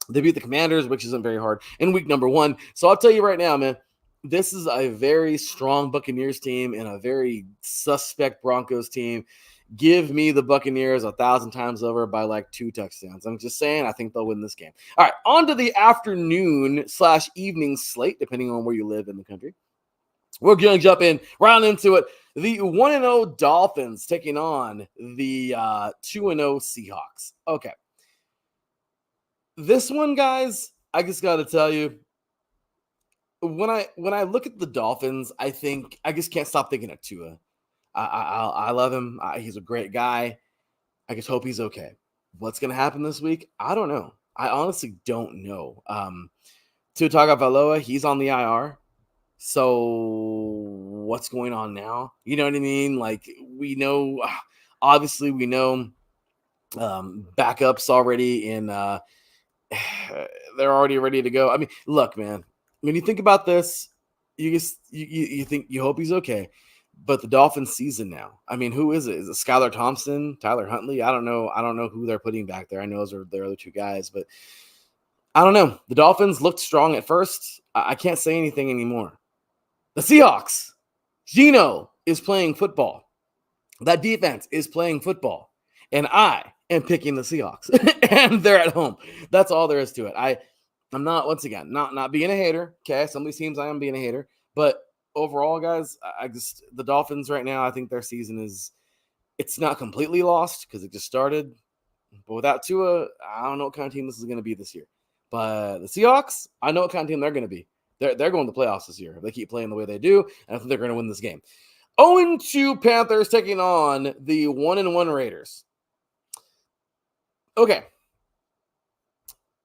They beat the Commanders, which isn't very hard, in week number 1. So I'll tell you right now, man, this is a very strong Buccaneers team and a very suspect Broncos team. Give me the Buccaneers 1,000 times over by like 2 touchdowns. I'm just saying, I think they'll win this game. All right, on to the afternoon/evening slate, depending on where you live in the country. We're going to jump right into it. The 1-0 Dolphins taking on the 2-0 Seahawks. Okay. This one, guys, I just got to tell you, when I look at the Dolphins, I just can't stop thinking of Tua. I love him. He's a great guy. I just hope he's okay. What's going to happen this week? I don't know. I honestly don't know. Tua Tagovailoa, he's on the IR. So what's going on now? You know what I mean? Like, we know, obviously we know backups already in they're already ready to go. I mean, look, man, when you think about this, you hope he's okay. But the Dolphins season now, I mean, who is it? Is it Skylar Thompson, Tyler Huntley? I don't know who they're putting back there. I know those are their other 2 guys, but I don't know. The Dolphins looked strong at first. I can't say anything anymore. The Seahawks, Geno is playing football. That defense is playing football. And I am picking the Seahawks. And they're at home. That's all there is to it. I'm not, once again, not being a hater. Okay, some of these teams I am being a hater. But overall, guys, the Dolphins right now, I think their season it's not completely lost because it just started. But without Tua, I don't know what kind of team this is going to be this year. But the Seahawks, I know what kind of team they're going to be. They're going to the playoffs this year if they keep playing the way they do, and I think they're going to win this game. 0-2 Panthers taking on the 1-1 Raiders. Okay.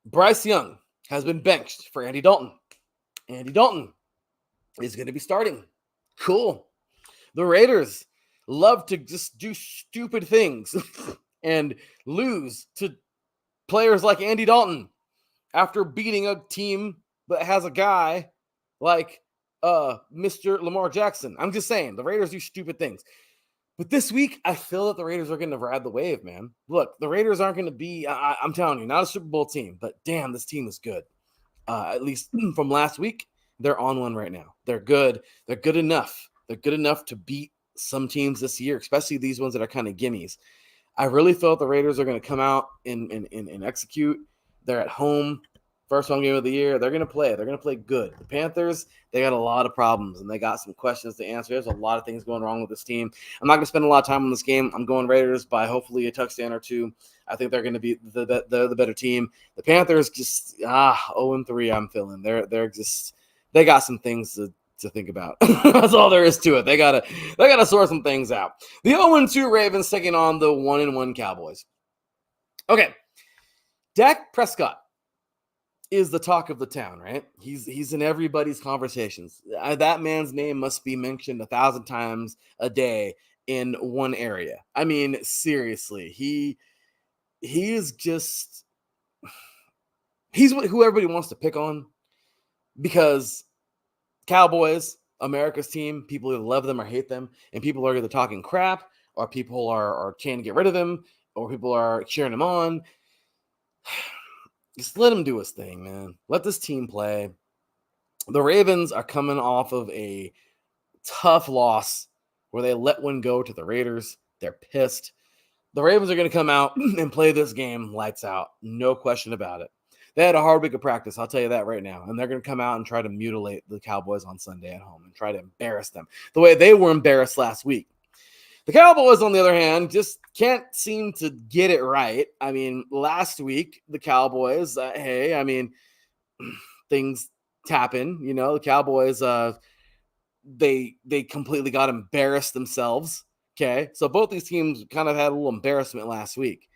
Bryce Young has been benched for Andy Dalton. Andy Dalton is going to be starting. Cool. The Raiders love to just do stupid things and lose to players like Andy Dalton after beating a team that has a guy like Mr. Lamar Jackson. I'm just saying, the Raiders do stupid things. But this week, I feel that the Raiders are going to ride the wave, man. Look, the Raiders aren't going to be, I'm telling you, not a Super Bowl team, but damn, this team is good. At least from last week, they're on one right now. They're good. They're good enough. They're good enough to beat some teams this year, especially these ones that are kind of gimmies. I really felt the Raiders are going to come out and execute. They're at home. First home game of the year. They're going to play. They're going to play good. The Panthers, they got a lot of problems, and they got some questions to answer. There's a lot of things going wrong with this team. I'm not going to spend a lot of time on this game. I'm going Raiders by hopefully a touchdown or two. I think they're going to be the better team. The Panthers just 0-3. I'm feeling they got some things to think about. That's all there is to it. They gotta sort some things out. The 0-2 Ravens taking on the 1-1 Cowboys. Okay, Dak Prescott is the talk of the town, right? He's in everybody's conversations. That man's name must be mentioned 1,000 times a day in one area. I mean, seriously, he is just he's who everybody wants to pick on because Cowboys, America's team, people either love them or hate them, and people are either talking crap or people are trying to get rid of him or people are cheering him on. Just let him do his thing, man. Let this team play. The Ravens are coming off of a tough loss where they let one go to the Raiders. They're pissed. The Ravens are going to come out and play this game lights out. No question about it. They had a hard week of practice, I'll tell you that right now. And they're going to come out and try to mutilate the Cowboys on Sunday at home and try to embarrass them the way they were embarrassed last week. The Cowboys, on the other hand, just can't seem to get it right. I mean, last week, the Cowboys, things happen. You know, the Cowboys, they completely got embarrassed themselves. Okay, so both these teams kind of had a little embarrassment last week,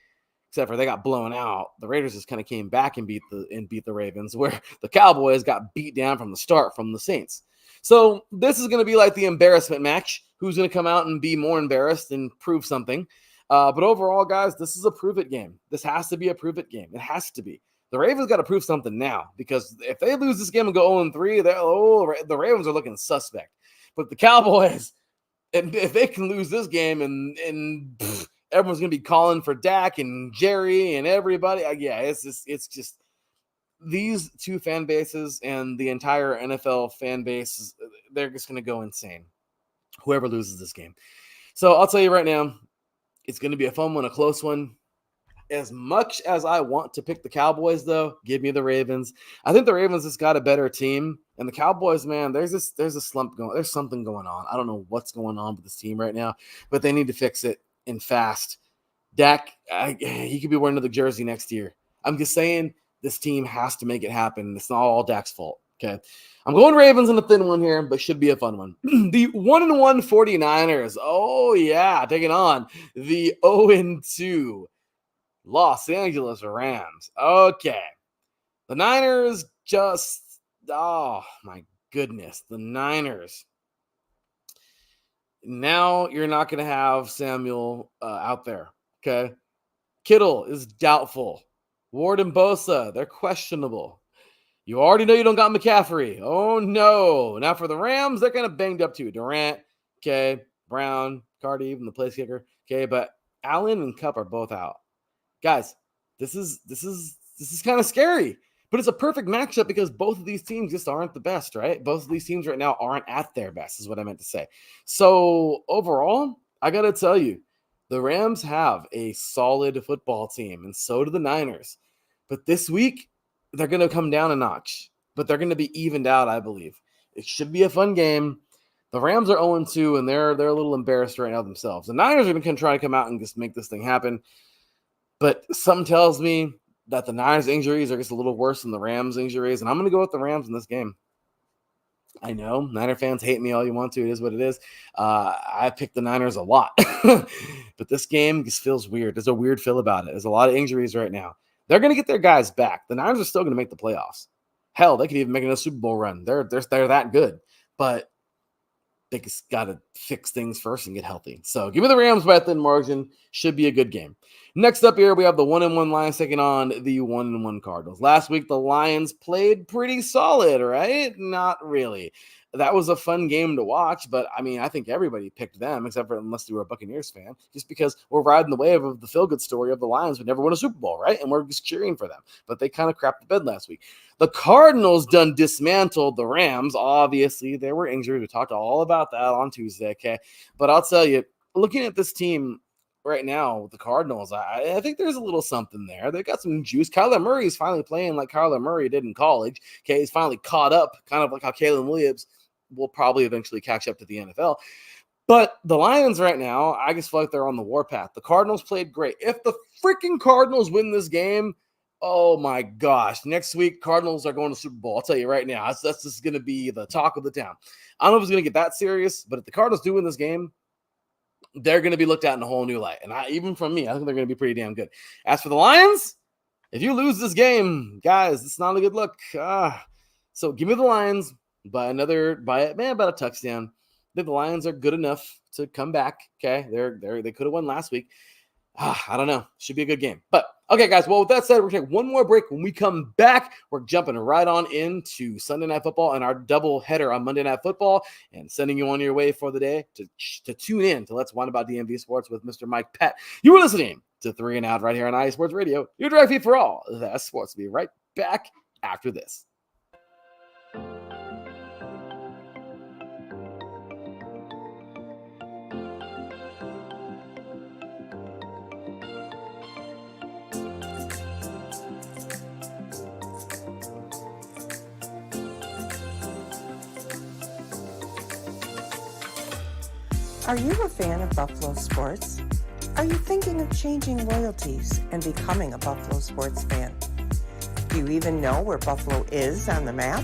except for they got blown out. The Raiders just kind of came back and beat the Ravens, where the Cowboys got beat down from the start from the Saints. So this is going to be like the embarrassment match. Who's going to come out and be more embarrassed and prove something? But overall, guys, this is a prove it game. This has to be a prove it game. It has to be. The Ravens got to prove something now because if they lose this game and go 0-3, the Ravens are looking suspect. But the Cowboys, and if they can lose this game and everyone's going to be calling for Dak and Jerry and everybody, it's just these two fan bases and the entire NFL fan base, they're just going to go insane. Whoever loses this game. So I'll tell you right now, it's going to be a fun one, a close one. As much as I want to pick the Cowboys, though, give me the Ravens. I think the Ravens has got a better team. And the Cowboys, man, there's a slump going. There's something going on. I don't know what's going on with this team right now, but they need to fix it and fast. Dak, he could be wearing another jersey next year. I'm just saying this team has to make it happen. It's not all Dak's fault. Okay. I'm going Ravens in a thin one here, but should be a fun one. The 1-1 49ers. Oh, yeah. Taking on the 0-2 Los Angeles Rams. Okay. The Niners just, oh, my goodness. The Niners. Now you're not going to have Samuel out there. Okay. Kittle is doubtful. Ward and Bosa, they're questionable. You already know you don't got McCaffrey. Oh, no. Now for the Rams, they're kind of banged up too. Durant, okay, Brown, Cardi, even the place kicker. Okay, but Allen and Kupp are both out. Guys, this is kind of scary. But it's a perfect matchup because both of these teams just aren't the best, right? Both of these teams right now aren't at their best, is what I meant to say. So overall, I got to tell you, the Rams have a solid football team, and so do the Niners. But this week, they're going to come down a notch, but they're going to be evened out, I believe. It should be a fun game. The Rams are 0-2, and they're a little embarrassed right now themselves. The Niners are going to try to come out and just make this thing happen. But something tells me that the Niners injuries are just a little worse than the Rams injuries, and I'm going to go with the Rams in this game. I know Niner fans hate me all you want to. It is what it is. I picked the Niners a lot, but this game just feels weird. There's a weird feel about it. There's a lot of injuries right now. They're going to get their guys back. The Niners are still going to make the playoffs. Hell, they could even make another Super Bowl run. They're that good. But they just got to fix things first and get healthy. So give me the Rams by a thin margin. Should be a good game. Next up here, we have the 1-1 Lions taking on the 1-1 Cardinals. Last week, the Lions played pretty solid, right? Not really. That was a fun game to watch, but I mean, I think everybody picked them, except for unless you were a Buccaneers fan, just because we're riding the wave of the feel-good story of the Lions who never won a Super Bowl, right? And we're just cheering for them. But they kind of crapped the bed last week. The Cardinals done dismantled the Rams. Obviously, they were injured. We talked all about that on Tuesday, okay? But I'll tell you, looking at this team right now with the Cardinals, I think there's a little something there. They got some juice. Kyler Murray is finally playing like Kyler Murray did in college. Okay, he's finally caught up, kind of like how Kalen Williams will probably eventually catch up to the NFL. But the Lions right now, I just feel like they're on the warpath. The Cardinals played great. If the freaking Cardinals win this game, oh my gosh, next week, Cardinals are going to Super Bowl. I'll tell you right now, that's just going to be the talk of the town. I don't know if it's going to get that serious, but if the Cardinals do win this game, they're going to be looked at in a whole new light. And even from me, I think they're going to be pretty damn good. As for the Lions, if you lose this game, guys, it's not a good look. So give me the Lions by about a touchdown. I think the Lions are good enough to come back. Okay, they could have won last week. I don't know. Should be a good game. But okay, guys. Well, with that said, we're going to take one more break. When we come back, we're jumping right on into Sunday Night Football and our double header on Monday Night Football, and sending you on your way for the day to tune in to Let's Whine About DMV Sports with Mr. Mike Pett. You were listening to 3 and Out right here on IE Sports Radio. Your direct feed for all that sports. We'll be right back after this. Are you a fan of Buffalo sports? Are you thinking of changing loyalties and becoming a Buffalo sports fan? Do you even know where Buffalo is on the map?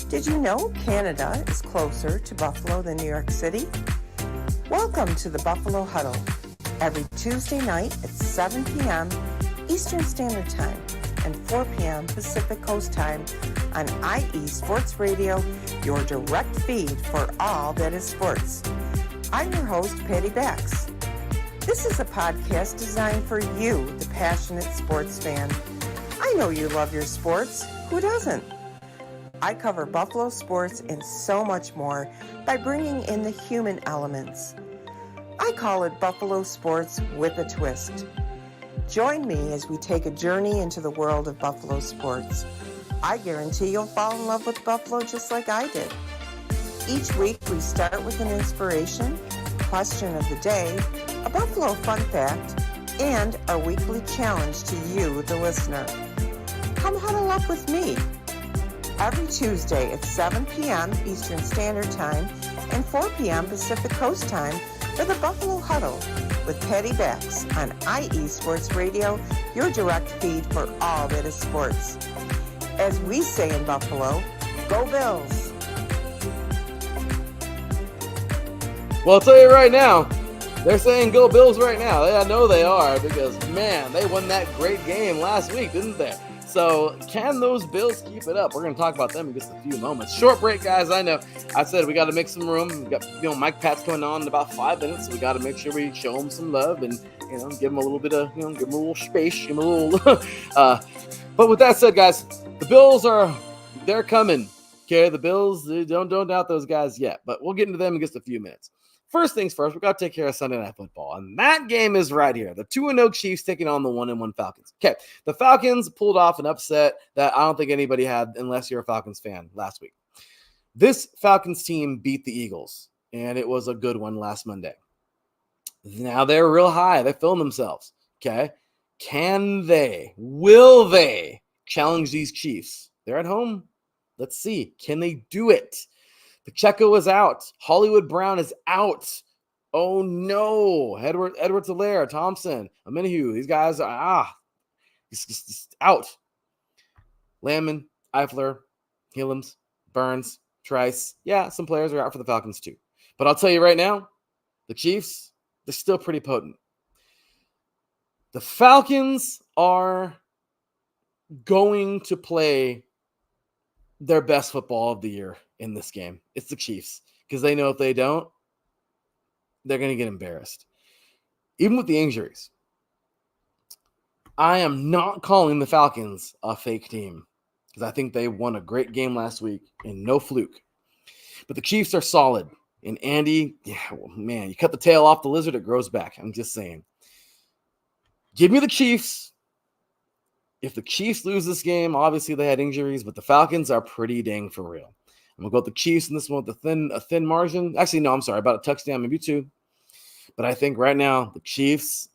Did you know Canada is closer to Buffalo than New York City? Welcome to the Buffalo Huddle, every Tuesday night at 7 p.m. Eastern Standard Time and 4 p.m. Pacific Coast Time on IE Sports Radio, your direct feed for all that is sports. I'm your host, Patty Bax. This is a podcast designed for you, the passionate sports fan. I know you love your sports. Who doesn't? I cover Buffalo sports and so much more by bringing in the human elements. I call it Buffalo Sports with a Twist. Join me as we take a journey into the world of Buffalo sports. I guarantee you'll fall in love with Buffalo just like I did. Each week, we start with an inspiration, question of the day, a Buffalo fun fact, and our weekly challenge to you, the listener. Come huddle up with me every Tuesday at 7 p.m. Eastern Standard Time and 4 p.m. Pacific Coast Time for the Buffalo Huddle with Patty Bax on IE Sports Radio, your direct feed for all that is sports. As we say in Buffalo, go Bills! Well, I'll tell you right now, they're saying go Bills right now. I know they are because, man, they won that great game last week, didn't they? So can those Bills keep it up? We're going to talk about them in just a few moments. Short break, guys. I know. I said we got to make some room. We got, Mike Pat's going on in about 5 minutes, so we got to make sure we show him some love and, give him a little bit of, give him a little space, give him a little. But with that said, guys, the Bills they're coming. Okay, the Bills, don't doubt those guys yet, but we'll get into them in just a few minutes. First things first, we got to take care of Sunday Night Football, and that game is right here. The 2-0 Chiefs taking on the 1-1 Falcons. Okay, the Falcons pulled off an upset that I don't think anybody had unless you're a Falcons fan last week. This Falcons team beat the Eagles, and it was a good one last Monday. Now they're real high. They're feeling themselves, okay? Will they challenge these Chiefs? They're at home. Let's see. Can they do it? Pacheco is out. Hollywood Brown is out. Oh, no. Edwards-Helaire, Thompson, Omenihu. These guys are he's out. Landman, Eifler, Hillams, Burns, Trice. Yeah, some players are out for the Falcons too. But I'll tell you right now, the Chiefs, they're still pretty potent. The Falcons are going to play their best football of the year in this game. It's the Chiefs. because they know if they don't, they're going to get embarrassed. Even with the injuries, I am not calling the Falcons a fake team because I think they won a great game last week and no fluke. But the Chiefs are solid. And Andy, man, you cut the tail off the lizard, it grows back. I'm just saying. Give me the Chiefs. If the Chiefs lose this game, obviously they had injuries, but the Falcons are pretty dang for real. I'm going to go with the Chiefs in this one with a thin margin. Actually, no, I'm sorry, about a touchdown, maybe 2. But I think right now the Chiefs,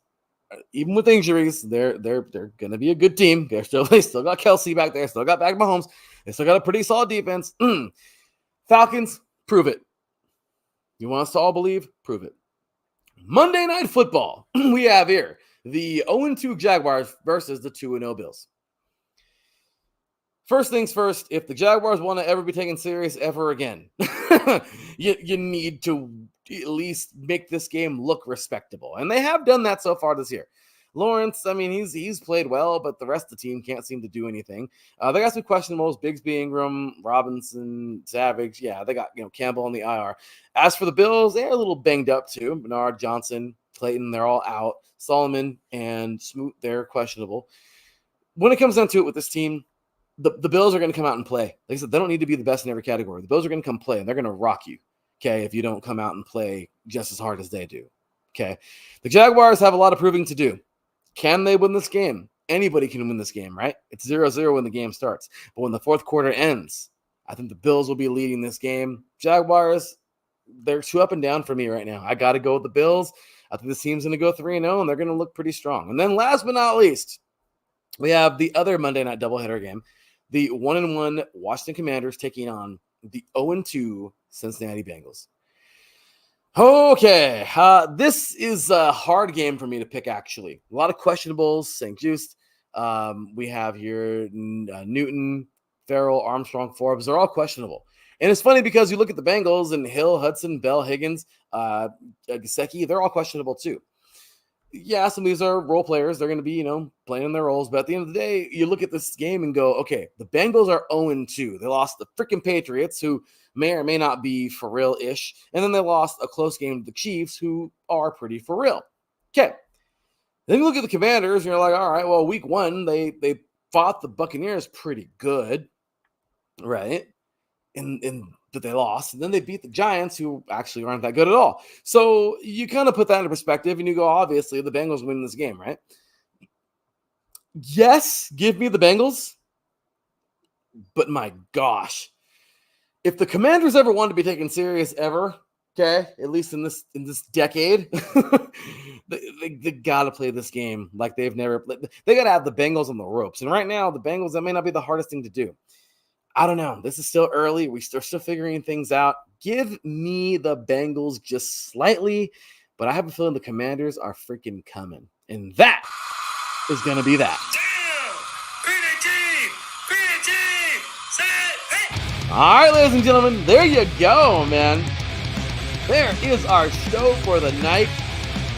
even with injuries, they're going to be a good team. They still got Kelsey back there, still got back Mahomes. They still got a pretty solid defense. Falcons, prove it. You want us to all believe? Prove it. Monday Night Football. We have here the 0-2 Jaguars versus the 2-0 Bills. First things first, if the Jaguars want to ever be taken serious ever again, you need to at least make this game look respectable. And they have done that so far this year. Lawrence, I mean, he's played well, but the rest of the team can't seem to do anything. They got some questionables, Bigsby, Ingram, Robinson, Savage. Yeah, they got Campbell on the IR. As for the Bills, they're a little banged up too. Bernard, Johnson, Clayton, they're all out. Solomon and Smoot, they're questionable. When it comes down to it with this team, the Bills are going to come out and play. Like I said, they don't need to be the best in every category. The Bills are going to come play, and they're going to rock you, okay, if you don't come out and play just as hard as they do, okay? The Jaguars have a lot of proving to do. Can they win this game? Anybody can win this game, right? It's 0-0 when the game starts. But when the fourth quarter ends, I think the Bills will be leading this game. Jaguars, they're too up and down for me right now. I got to go with the Bills. I think this team's going to go 3-0, and they're going to look pretty strong. And then last but not least, we have the other Monday night doubleheader game. The 1-1 Washington Commanders taking on the 0-2 Cincinnati Bengals. Okay, this is a hard game for me to pick, actually. A lot of questionables, St. Just. We have here Newton, Farrell, Armstrong, Forbes. They're all questionable. And it's funny because you look at the Bengals and Hill, Hudson, Bell, Higgins, Gesicki, they're all questionable too. Yeah, some of these are role players. They're going to be, playing their roles. But at the end of the day, you look at this game and go, okay, the Bengals are 0-2. They lost the freaking Patriots, who may or may not be for real-ish. And then they lost a close game to the Chiefs, who are pretty for real. Okay. Then you look at the Commanders, and you're like, all right, well, week 1, they fought the Buccaneers pretty good, right? But they lost, and then they beat the Giants, who actually aren't that good at all. So you kind of put that into perspective, and you go, obviously, the Bengals win this game, right? Yes, give me the Bengals, but my gosh, if the Commanders ever wanted to be taken serious ever, okay, at least in this decade, they got to play this game like they've never played. They got to have the Bengals on the ropes, and right now, the Bengals, that may not be the hardest thing to do. I don't know. This is still early. We're still figuring things out. Give me the Bengals just slightly, but I have a feeling the Commanders are freaking coming. And that is going to be that. All right, ladies and gentlemen, there you go, man. There is our show for the night.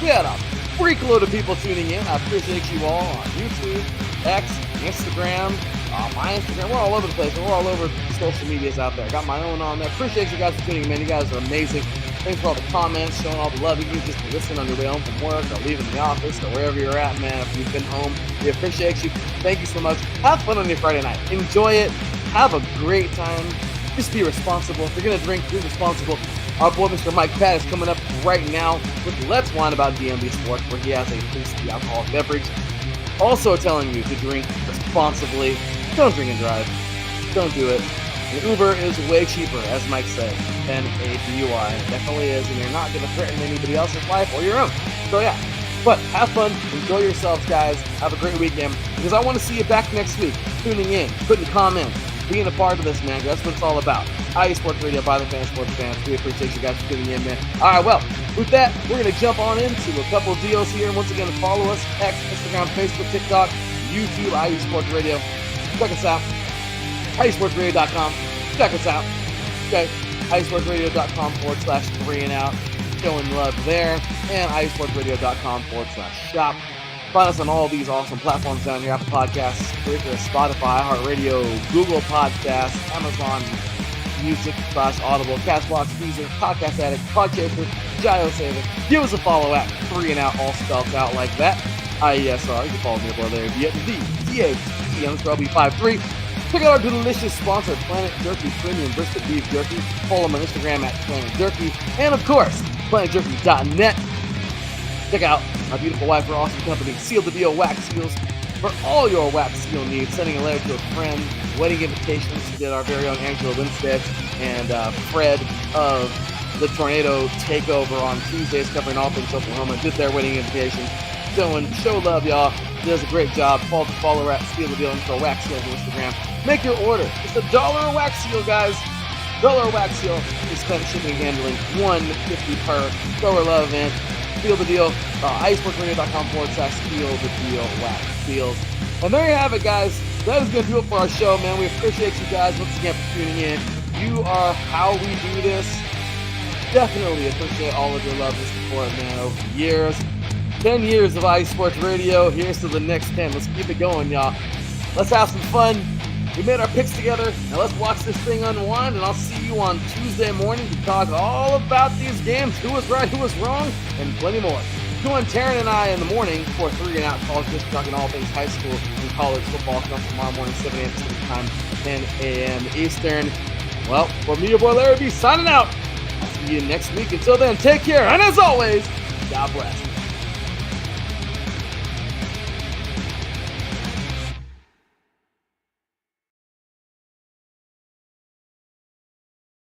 We had a freak load of people tuning in. I appreciate you all on YouTube, X, Instagram, my Instagram. We're all over the place. We're all over the social medias out there. I got my own on there. Appreciate you guys for tuning in, man. You guys are amazing. Thanks for all the comments, showing all the love. You can just listen on your way home from work or leaving the office or wherever you're at, man. If you've been home, we appreciate you. Thank you so much. Have fun on your Friday night. Enjoy it. Have a great time. Just be responsible. If you're going to drink, be responsible. Our boy, Mr. Mike Pat, is coming up right now with Let's Whine About DMV Sports, where he has a tasty alcoholic beverage. Also telling you to drink responsibly. Don't drink and drive. Don't do it. An Uber is way cheaper, as Mike said, than a DUI. It definitely is, and you're not going to threaten anybody else's life or your own. So yeah, but have fun. Enjoy yourselves, guys. Have a great weekend, because I want to see you back next week, tuning in, putting comments, being a part of this, man. That's what it's all about. IE Sports Radio by the fans, for the fans. We appreciate you guys for tuning in, man. All right, well, with that, we're going to jump on into a couple of deals here. And once again, follow us, X, Instagram, Facebook, TikTok, YouTube, IE Sports Radio. Check us out. IESportsRadio.com. Check us out. Okay. IESportsRadio.com/3and-out. Showing love there. And IESportsRadio.com/shop. Find us on all these awesome platforms down here: Apple Podcasts, Spreaker, Spotify, iHeartRadio, Google Podcasts, Amazon Music/Audible, Castbox, Deezer, Podcast Addict, Podchaser, GeoSaver. Give us a follow at 3 and Out, all spelled out like that. IESR. You can follow me over there via the DHE_B53. Check out our delicious sponsor, Planet Jerky Premium Brisket Beef Jerky. Follow them on Instagram at Planet Jerky. And of course, PlanetJerky.net. Check out my beautiful wife, her awesome company, Seal the Deal Wax Seals. For all your wax seal needs, sending a letter to a friend, wedding invitations. We did our very own Angela Winstead and Fred of the Tornado Takeover on Tuesdays, covering all things Oklahoma. Did their wedding invitation. Show love, y'all. He does a great job. Follow her at Seal the Deal and for wax seal on Instagram. Make your order. It's $1 a wax seal, guys. $1 a wax seal. Expense shipping and handling. $1.50 per. Show her love, man. Seal the Deal. iceworkradio.com/Seal the Deal wax seals. And there you have it, guys. That is going to do it for our show, man. We appreciate you guys once again for tuning in. You are how we do this. Definitely appreciate all of your love and support, man, over the years. 10 years of Ice Sports Radio. Here's to the next 10. Let's keep it going, y'all. Let's have some fun. We made our picks together. Now let's watch this thing unwind, and I'll see you on Tuesday morning to talk all about these games, who was right, who was wrong, and plenty more. Join Taryn and I in the morning for 3 and Out College, just talking all things high school and college football. Come tomorrow morning, 7 a.m. Pacific time, 10 a.m. Eastern. Well, for me, your boy Larry B, signing out. I'll see you next week. Until then, take care, and as always, God bless.